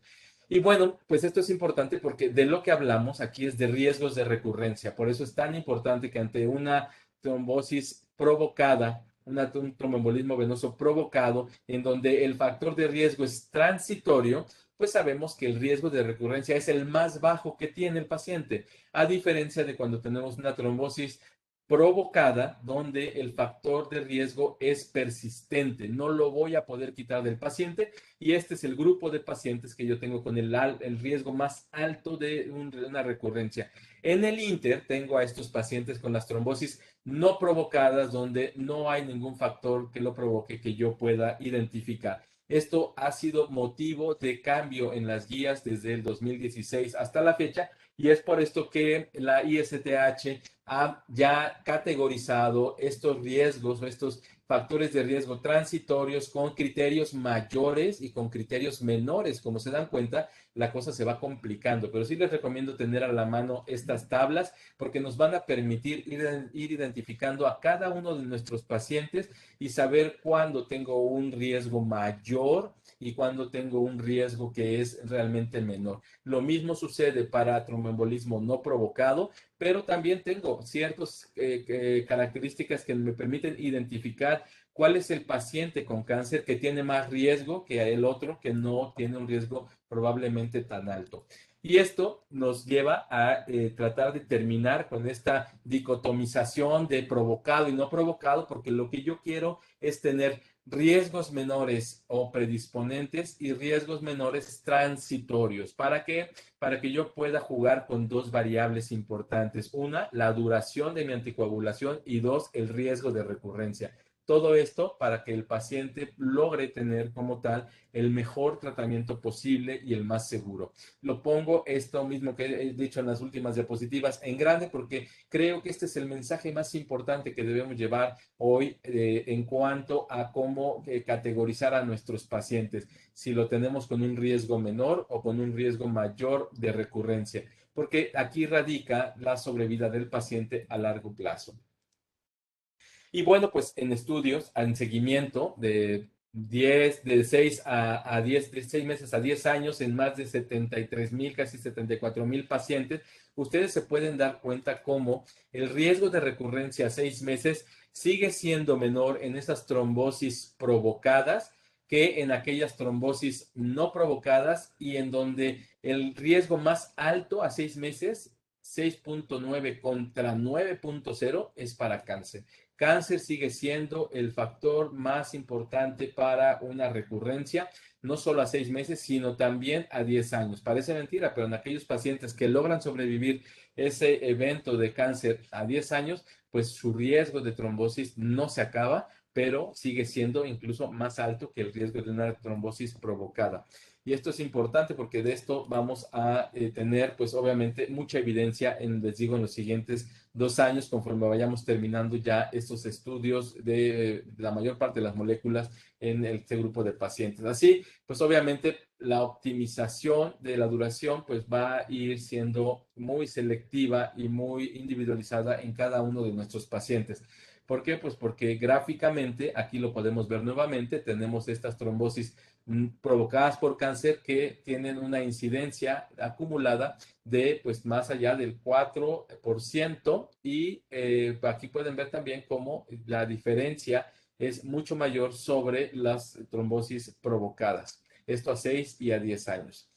Y bueno, pues esto es importante porque de lo que hablamos aquí es de riesgos de recurrencia. Por eso es tan importante que ante una trombosis provocada, un tromboembolismo venoso provocado, en donde el factor de riesgo es transitorio, pues sabemos que el riesgo de recurrencia es el más bajo que tiene el paciente, a diferencia de cuando tenemos una trombosis provocada, donde el factor de riesgo es persistente, no lo voy a poder quitar del paciente, y este es el grupo de pacientes que yo tengo con el riesgo más alto de una recurrencia. En el Inter tengo a estos pacientes con las trombosis no provocadas, donde no hay ningún factor que lo provoque que yo pueda identificar. Esto ha sido motivo de cambio en las guías desde el 2016 hasta la fecha, Y es por esto que la ISTH ha ya categorizado estos riesgos o estos factores de riesgo transitorios con criterios mayores y con criterios menores. Como se dan cuenta, la cosa se va complicando, pero sí les recomiendo tener a la mano estas tablas porque nos van a permitir ir identificando a cada uno de nuestros pacientes y saber cuándo tengo un riesgo mayor y cuándo tengo un riesgo que es realmente menor. Lo mismo sucede para tromboembolismo no provocado, pero también tengo ciertas características que me permiten identificar cuál es el paciente con cáncer que tiene más riesgo que el otro que no tiene un riesgo probablemente tan alto. Y esto nos lleva a tratar de terminar con esta dicotomización de provocado y no provocado, porque lo que yo quiero es tener riesgos menores o predisponentes y riesgos menores transitorios. ¿Para qué? Para que yo pueda jugar con dos variables importantes. Una, la duración de mi anticoagulación y dos, el riesgo de recurrencia. Todo esto para que el paciente logre tener como tal el mejor tratamiento posible y el más seguro. Lo pongo esto mismo que he dicho en las últimas diapositivas en grande porque creo que este es el mensaje más importante que debemos llevar hoy en cuanto a cómo categorizar a nuestros pacientes, si lo tenemos con un riesgo menor o con un riesgo mayor de recurrencia, porque aquí radica la sobrevida del paciente a largo plazo. Y bueno, pues en estudios, en seguimiento de 6 a 10, de 6 meses a 10 años, en más de 73,000, casi 74,000 pacientes, ustedes se pueden dar cuenta cómo el riesgo de recurrencia a 6 meses sigue siendo menor en esas trombosis provocadas que en aquellas trombosis no provocadas y en donde el riesgo más alto a 6 meses, 6,9 contra 9,0, es para cáncer. Cáncer sigue siendo el factor más importante para una recurrencia, no solo a 6 meses, sino también a 10 años. Parece mentira, pero en aquellos pacientes que logran sobrevivir ese evento de cáncer a 10 años, pues su riesgo de trombosis no se acaba, pero sigue siendo incluso más alto que el riesgo de una trombosis provocada. Y esto es importante porque de esto vamos a tener, pues obviamente, mucha evidencia, les digo, en los siguientes 2 años, conforme vayamos terminando ya estos estudios de la mayor parte de las moléculas en este grupo de pacientes. Así, pues obviamente la optimización de la duración pues va a ir siendo muy selectiva y muy individualizada en cada uno de nuestros pacientes. ¿Por qué? Pues porque gráficamente, aquí lo podemos ver nuevamente, tenemos estas trombosis provocadas por cáncer que tienen una incidencia acumulada de pues más allá del 4% y aquí pueden ver también cómo la diferencia es mucho mayor sobre las trombosis provocadas. Esto a 6 y a 10 años.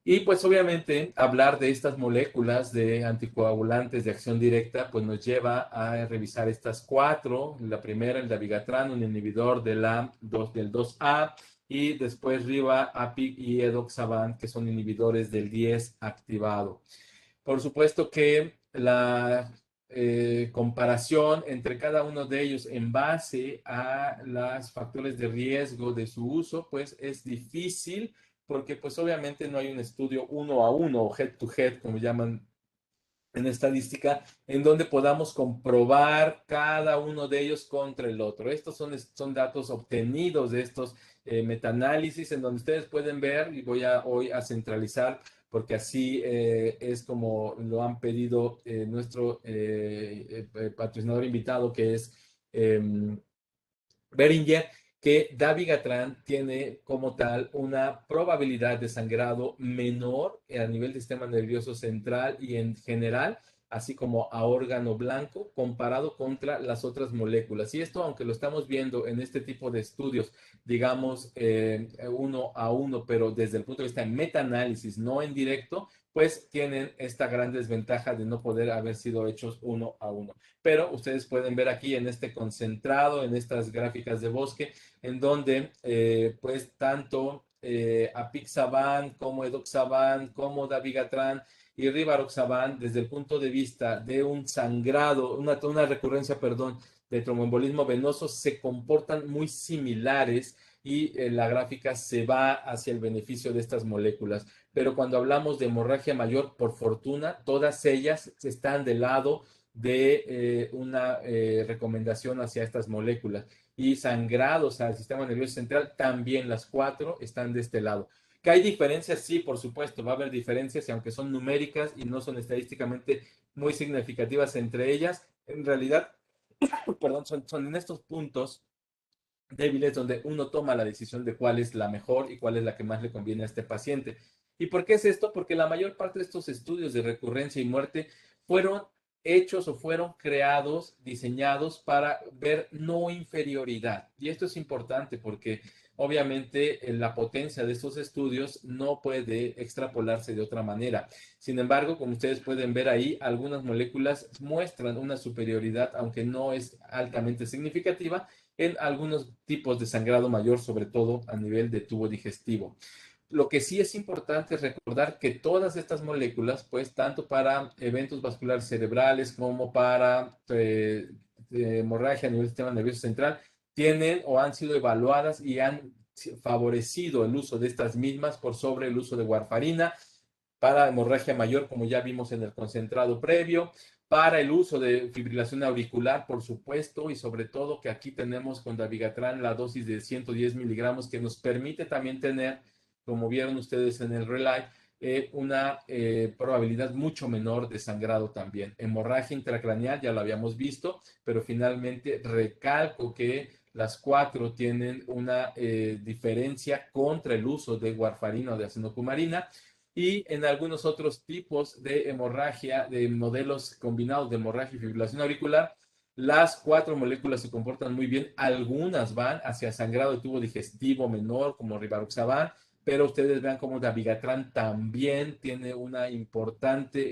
Y pues obviamente hablar de estas moléculas de anticoagulantes de acción directa pues nos lleva a revisar estas cuatro. La primera, el dabigatran, un inhibidor de del 2A, y después Riva, APIC y Edoxaban, que son inhibidores del 10 activado. Por supuesto que la comparación entre cada uno de ellos en base a los factores de riesgo de su uso, pues es difícil porque pues obviamente no hay un estudio uno a uno o head to head, como llaman en estadística, en donde podamos comprobar cada uno de ellos contra el otro. Estos son datos obtenidos de estos metaanálisis en donde ustedes pueden ver, y voy hoy a centralizar porque así es como lo han pedido nuestro patrocinador invitado, que es Beringer, que dabigatran tiene como tal una probabilidad de sangrado menor a nivel del sistema nervioso central y en general, así como a órgano blanco, comparado contra las otras moléculas. Y esto, aunque lo estamos viendo en este tipo de estudios, digamos, uno a uno, pero desde el punto de vista de metaanálisis, no en directo, pues tienen esta gran desventaja de no poder haber sido hechos uno a uno. Pero ustedes pueden ver aquí en este concentrado, en estas gráficas de bosque, en donde pues tanto apixaban como edoxaban como dabigatran y rivaroxaban desde el punto de vista de un sangrado, una recurrencia, perdón, de tromboembolismo venoso se comportan muy similares y la gráfica se va hacia el beneficio de estas moléculas. Pero cuando hablamos de hemorragia mayor, por fortuna, todas ellas están del lado de una recomendación hacia estas moléculas. Y sangrados al sistema nervioso central, también las cuatro están de este lado. ¿Que hay diferencias? Sí, por supuesto, va a haber diferencias y aunque son numéricas y no son estadísticamente muy significativas entre ellas, en realidad, perdón, son en estos puntos débiles donde uno toma la decisión de cuál es la mejor y cuál es la que más le conviene a este paciente. ¿Y por qué es esto? Porque la mayor parte de estos estudios de recurrencia y muerte fueron hechos o fueron creados, diseñados para ver no inferioridad. Y esto es importante porque obviamente la potencia de estos estudios no puede extrapolarse de otra manera. Sin embargo, como ustedes pueden ver ahí, algunas moléculas muestran una superioridad, aunque no es altamente significativa, en algunos tipos de sangrado mayor, sobre todo a nivel de tubo digestivo. Lo que sí es importante es recordar que todas estas moléculas, pues tanto para eventos vasculares cerebrales como para hemorragia a nivel del sistema nervioso central, tienen o han sido evaluadas y han favorecido el uso de estas mismas por sobre el uso de warfarina para hemorragia mayor, como ya vimos en el concentrado previo, para el uso de fibrilación auricular, por supuesto, y sobre todo que aquí tenemos con dabigatran la dosis de 110 miligramos que nos permite también tener, como vieron ustedes en el relay, una probabilidad mucho menor de sangrado también. Hemorragia intracraneal ya lo habíamos visto, pero finalmente recalco que las cuatro tienen una diferencia contra el uso de warfarina o de acenocumarina y en algunos otros tipos de hemorragia, de modelos combinados de hemorragia y fibrilación auricular, las cuatro moléculas se comportan muy bien. Algunas van hacia sangrado de tubo digestivo menor, como rivaroxaban, pero ustedes vean cómo dabigatran también tiene una importante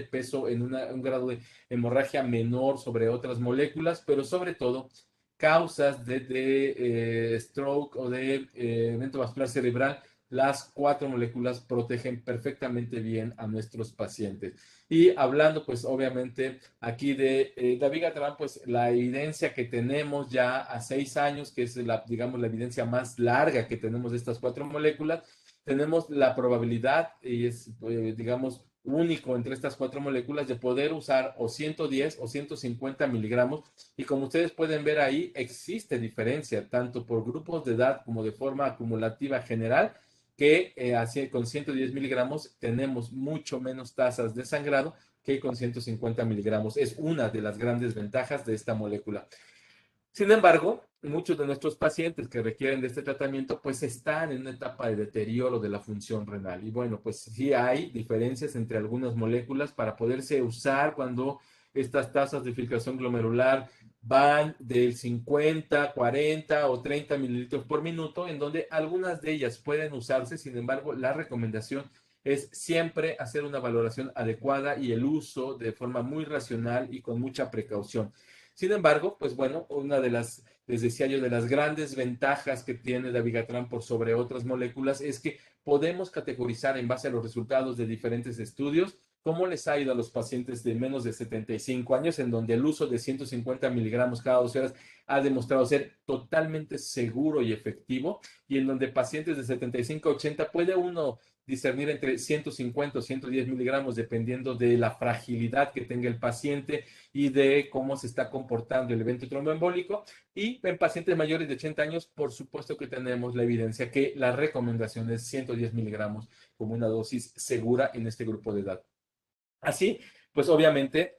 peso en un grado de hemorragia menor sobre otras moléculas, pero sobre todo causas de stroke o de evento vascular cerebral, las cuatro moléculas protegen perfectamente bien a nuestros pacientes. Y hablando, pues obviamente aquí de dabigatran, pues la evidencia que tenemos ya a 6 años, que es la, digamos, la evidencia más larga que tenemos de estas cuatro moléculas, tenemos la probabilidad, y es, digamos, único entre estas cuatro moléculas, de poder usar o 110 o 150 miligramos. Y como ustedes pueden ver ahí, existe diferencia tanto por grupos de edad como de forma acumulativa general que así, con 110 miligramos tenemos mucho menos tasas de sangrado que con 150 miligramos. Es una de las grandes ventajas de esta molécula. Sin embargo, muchos de nuestros pacientes que requieren de este tratamiento, pues están en una etapa de deterioro de la función renal. Y bueno, pues sí hay diferencias entre algunas moléculas para poderse usar cuando estas tasas de filtración glomerular van del 50, 40 o 30 mililitros por minuto, en donde algunas de ellas pueden usarse. Sin embargo, la recomendación es siempre hacer una valoración adecuada y el uso de forma muy racional y con mucha precaución. Sin embargo, pues bueno, una de las, les decía yo, de las grandes ventajas que tiene dabigatran por sobre otras moléculas es que podemos categorizar en base a los resultados de diferentes estudios cómo les ha ido a los pacientes de menos de 75 años, en donde el uso de 150 miligramos cada 12 horas ha demostrado ser totalmente seguro y efectivo, y en donde pacientes de 75 a 80 puede uno discernir entre 150 o 110 miligramos dependiendo de la fragilidad que tenga el paciente y de cómo se está comportando el evento tromboembólico. Y en pacientes mayores de 80 años, por supuesto que tenemos la evidencia que la recomendación es 110 miligramos como una dosis segura en este grupo de edad. Así, pues obviamente,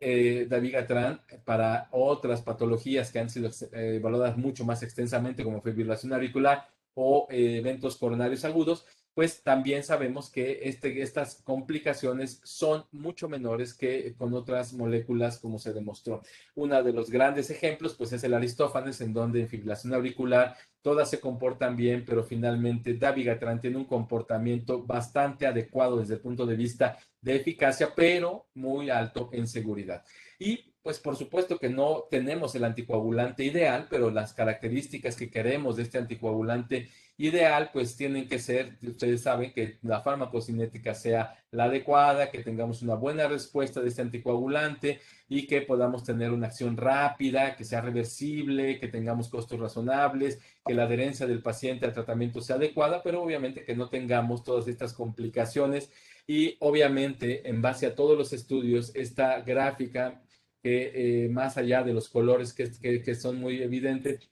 dabigatran para otras patologías que han sido evaluadas mucho más extensamente, como fibrilación auricular o eventos coronarios agudos, pues también sabemos que estas complicaciones son mucho menores que con otras moléculas, como se demostró. Uno de los grandes ejemplos, pues es el Aristófanes, en donde en fibrilación auricular todas se comportan bien, pero finalmente dabigatran tiene un comportamiento bastante adecuado desde el punto de vista de eficacia, pero muy alto en seguridad. Y pues por supuesto que no tenemos el anticoagulante ideal, pero las características que queremos de este anticoagulante ideal, pues tienen que ser, ustedes saben, que la farmacocinética sea la adecuada, que tengamos una buena respuesta de este anticoagulante y que podamos tener una acción rápida, que sea reversible, que tengamos costos razonables, que la adherencia del paciente al tratamiento sea adecuada, pero obviamente que no tengamos todas estas complicaciones y obviamente en base a todos los estudios, esta gráfica que más allá de los colores que son muy evidentes,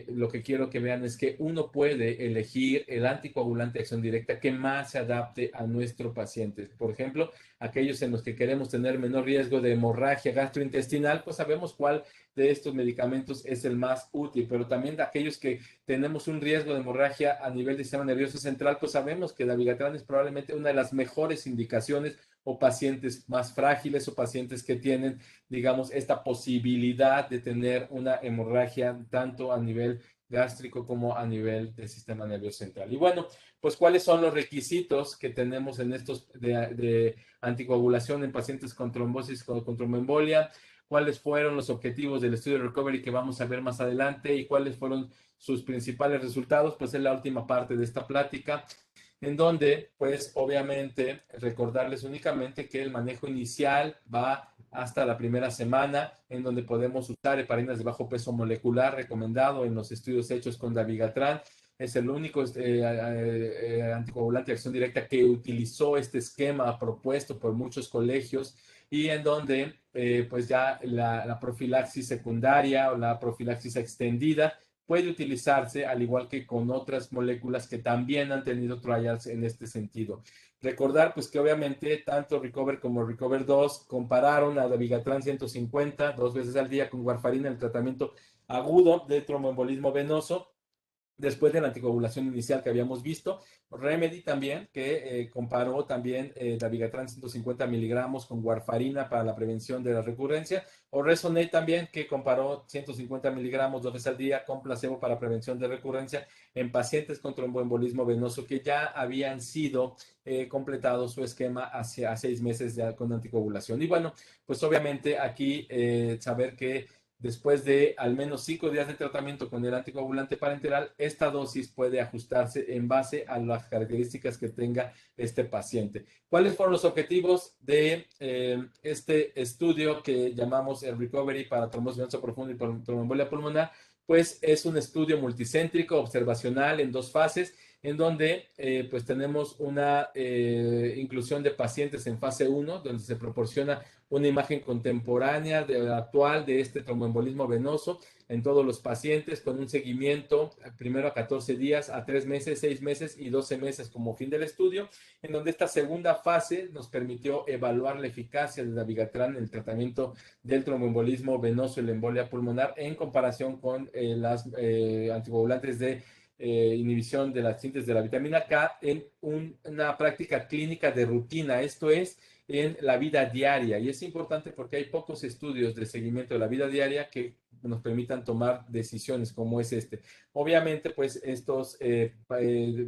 lo que quiero que vean es que uno puede elegir el anticoagulante de acción directa que más se adapte a nuestro paciente. Por ejemplo, aquellos en los que queremos tener menor riesgo de hemorragia gastrointestinal, pues sabemos cuál de estos medicamentos es el más útil, pero también de aquellos que tenemos un riesgo de hemorragia a nivel del sistema nervioso central, pues sabemos que dabigatran es probablemente una de las mejores indicaciones o pacientes más frágiles o pacientes que tienen, digamos, esta posibilidad de tener una hemorragia tanto a nivel gástrico como a nivel del sistema nervioso central. Y bueno, pues cuáles son los requisitos que tenemos en estos de anticoagulación en pacientes con trombosis con tromboembolia, cuáles fueron los objetivos del estudio de recovery que vamos a ver más adelante y cuáles fueron sus principales resultados, pues es la última parte de esta plática en donde, pues obviamente, recordarles únicamente que el manejo inicial va hasta la primera semana, en donde podemos usar heparinas de bajo peso molecular recomendado en los estudios hechos con dabigatran. Es el único anticoagulante de acción directa que utilizó este esquema propuesto por muchos colegios y en donde pues ya la profilaxis secundaria o la profilaxis extendida puede utilizarse al igual que con otras moléculas que también han tenido trials en este sentido. Recordar pues que obviamente tanto Recover como Recover 2 compararon a dabigatran 150 dos veces al día con warfarina en el tratamiento agudo de tromboembolismo venoso después de la anticoagulación inicial que habíamos visto. Remedy también, que comparó también dabigatran 150 miligramos con warfarina para la prevención de la recurrencia, o Resonate también, que comparó 150 miligramos dos veces al día con placebo para prevención de recurrencia en pacientes con tromboembolismo venoso que ya habían sido completado su esquema hacia 6 meses ya con anticoagulación. Y bueno, pues obviamente aquí saber que después de al menos 5 días de tratamiento con el anticoagulante parenteral, esta dosis puede ajustarse en base a las características que tenga este paciente. ¿Cuáles fueron los objetivos de este estudio que llamamos el Recovery para trombosis venosa profunda y tromboembolia pulmonar? Pues es un estudio multicéntrico, observacional en 2 fases, en donde pues tenemos una inclusión de pacientes en fase 1, donde se proporciona una imagen contemporánea actual de este tromboembolismo venoso en todos los pacientes con un seguimiento primero a 14 días, a 3 meses, 6 meses y 12 meses como fin del estudio, en donde esta segunda fase nos permitió evaluar la eficacia de dabigatran en el tratamiento del tromboembolismo venoso y la embolia pulmonar en comparación con las anticoagulantes de inhibición de la síntesis de la vitamina K en una práctica clínica de rutina, esto es, en la vida diaria. Y es importante porque hay pocos estudios de seguimiento de la vida diaria que nos permitan tomar decisiones como es este. Obviamente, pues estos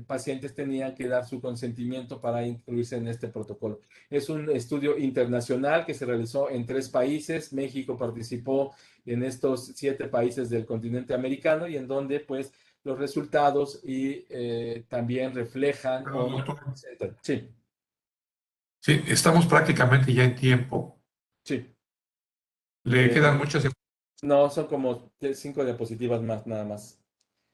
pacientes tenían que dar su consentimiento para incluirse en este protocolo. Es un estudio internacional que se realizó en 3 países. México participó en estos 7 países del continente americano y en donde, pues, los resultados y también reflejan Perdón, o... doctor. Sí, Sí, estamos prácticamente ya en tiempo. sí. Le Eh, quedan muchas. no, son como 5 diapositivas más, nada más.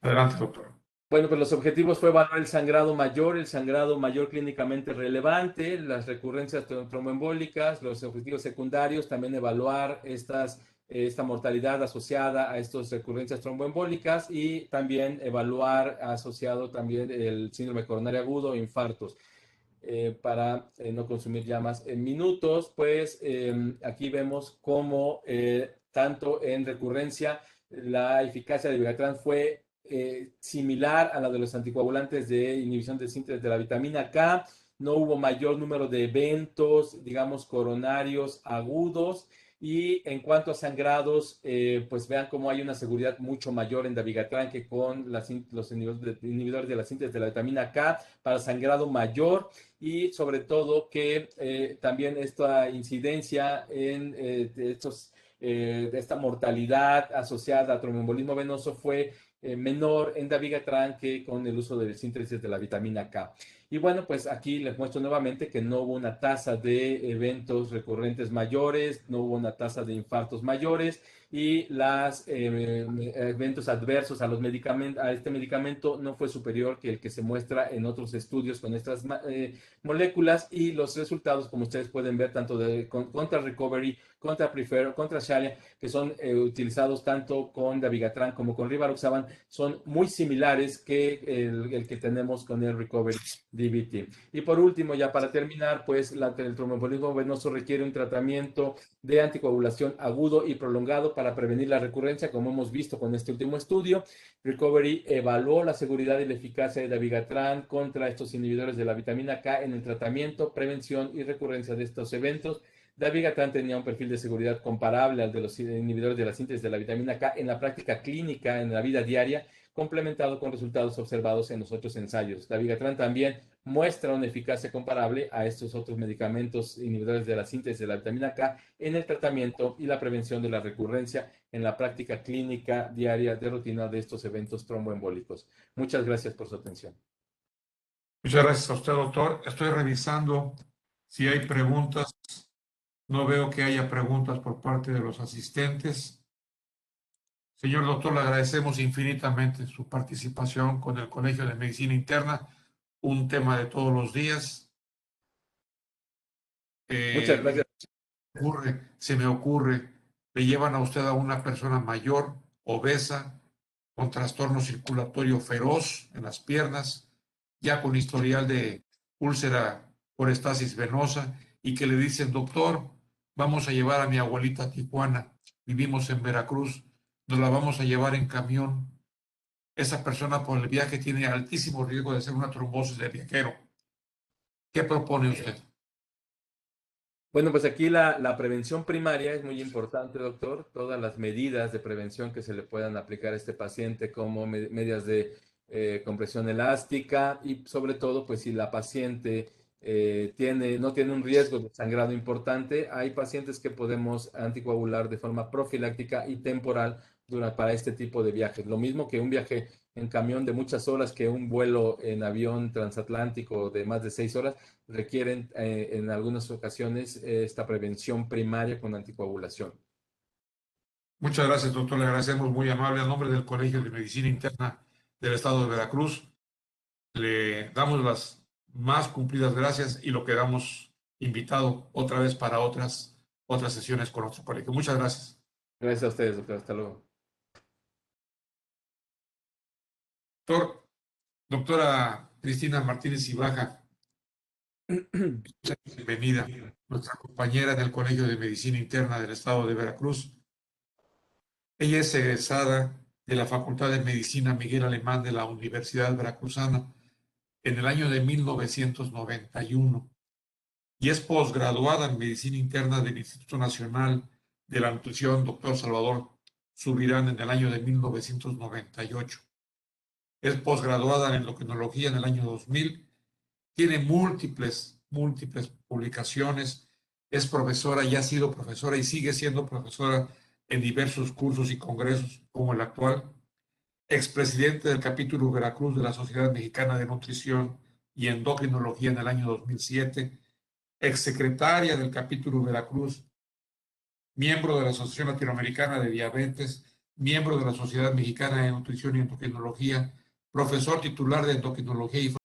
Adelante, doctor. Bueno, pues los objetivos fue evaluar el sangrado mayor clínicamente relevante, las recurrencias tromboembólicas, los objetivos secundarios, también evaluar esta mortalidad asociada a estas recurrencias tromboembólicas y también evaluar asociado también el síndrome coronario agudo, infartos. Para no consumir ya más en minutos, pues aquí vemos cómo tanto en recurrencia la eficacia de dabigatran fue similar a la de los anticoagulantes de inhibición de síntesis de la vitamina K. No hubo mayor número de eventos, digamos, coronarios agudos. Y en cuanto a sangrados, pues vean cómo hay una seguridad mucho mayor en dabigatran que con los inhibidores de la síntesis de la vitamina K para sangrado mayor y sobre todo que también esta incidencia en estos esta mortalidad asociada a tromboembolismo venoso fue menor en dabigatran que con el uso de síntesis de la vitamina K. Y bueno, pues aquí les muestro nuevamente que no hubo una tasa de eventos recurrentes mayores, no hubo una tasa de infartos mayores y los eventos adversos a los medicamentos, a este medicamento no fue superior que el que se muestra en otros estudios con estas moléculas, y los resultados, como ustedes pueden ver, tanto contra Recovery, contra Prefer, contra Shalia, que son utilizados tanto con dabigatran como con rivaroxaban, son muy similares que el que tenemos con el Recovery DBT. Y por último, ya para terminar, pues el tromboembolismo venoso requiere un tratamiento de anticoagulación agudo y prolongado para prevenir la recurrencia, como hemos visto con este último estudio. Recovery evaluó la seguridad y la eficacia de dabigatran contra estos inhibidores de la vitamina K en el tratamiento, prevención y recurrencia de estos eventos. Dabigatran tenía un perfil de seguridad comparable al de los inhibidores de la síntesis de la vitamina K en la práctica clínica, en la vida diaria, complementado con resultados observados en los otros ensayos. Dabigatran también muestra una eficacia comparable a estos otros medicamentos inhibidores de la síntesis de la vitamina K en el tratamiento y la prevención de la recurrencia en la práctica clínica diaria de rutina de estos eventos tromboembólicos. Muchas gracias por su atención. Muchas gracias a usted, doctor. Estoy revisando si hay preguntas. No veo que haya preguntas por parte de los asistentes. Señor doctor, le agradecemos infinitamente su participación con el Colegio de Medicina Interna, un tema de todos los días. Muchas gracias. Se me ocurre, le llevan a usted a una persona mayor, obesa, con trastorno circulatorio feroz en las piernas, ya con historial de úlcera por estasis venosa, y que le dicen, doctor, vamos a llevar a mi abuelita a Tijuana, vivimos en Veracruz, nos la vamos a llevar en camión. Esa persona por el viaje tiene altísimo riesgo de hacer una trombosis de viajero. ¿Qué propone usted? Bueno, pues aquí la prevención primaria es muy importante, doctor. Todas las medidas de prevención que se le puedan aplicar a este paciente, como medidas de compresión elástica, y sobre todo, pues si la paciente no tiene un riesgo de sangrado importante, hay pacientes que podemos anticoagular de forma profiláctica y temporal para este tipo de viajes. Lo mismo que un viaje en camión de muchas horas, que un vuelo en avión transatlántico de más de 6 horas, requieren en algunas ocasiones esta prevención primaria con anticoagulación. Muchas gracias, doctor. Le agradecemos, muy amable. A nombre del Colegio de Medicina Interna del Estado de Veracruz, le damos las más cumplidas gracias y lo quedamos invitado otra vez para otras sesiones con nuestro colegio. Muchas gracias. Gracias a ustedes, doctor. Hasta luego. Doctora Cristina Martínez Ibaja, bienvenida, nuestra compañera del Colegio de Medicina Interna del Estado de Veracruz. Ella es egresada de la Facultad de Medicina Miguel Alemán de la Universidad Veracruzana en el año de 1991 y es posgraduada en Medicina Interna del Instituto Nacional de la Nutrición Dr. Salvador Subirán en el año de 1998. Es posgraduada en endocrinología en el año 2000. Tiene múltiples publicaciones. Es profesora y ha sido profesora y sigue siendo profesora en diversos cursos y congresos como el actual. Expresidente del capítulo Veracruz de la Sociedad Mexicana de Nutrición y Endocrinología en el año 2007. Exsecretaria del capítulo Veracruz, miembro de la Asociación Latinoamericana de Diabetes, miembro de la Sociedad Mexicana de Nutrición y Endocrinología, profesor titular de endocrinología y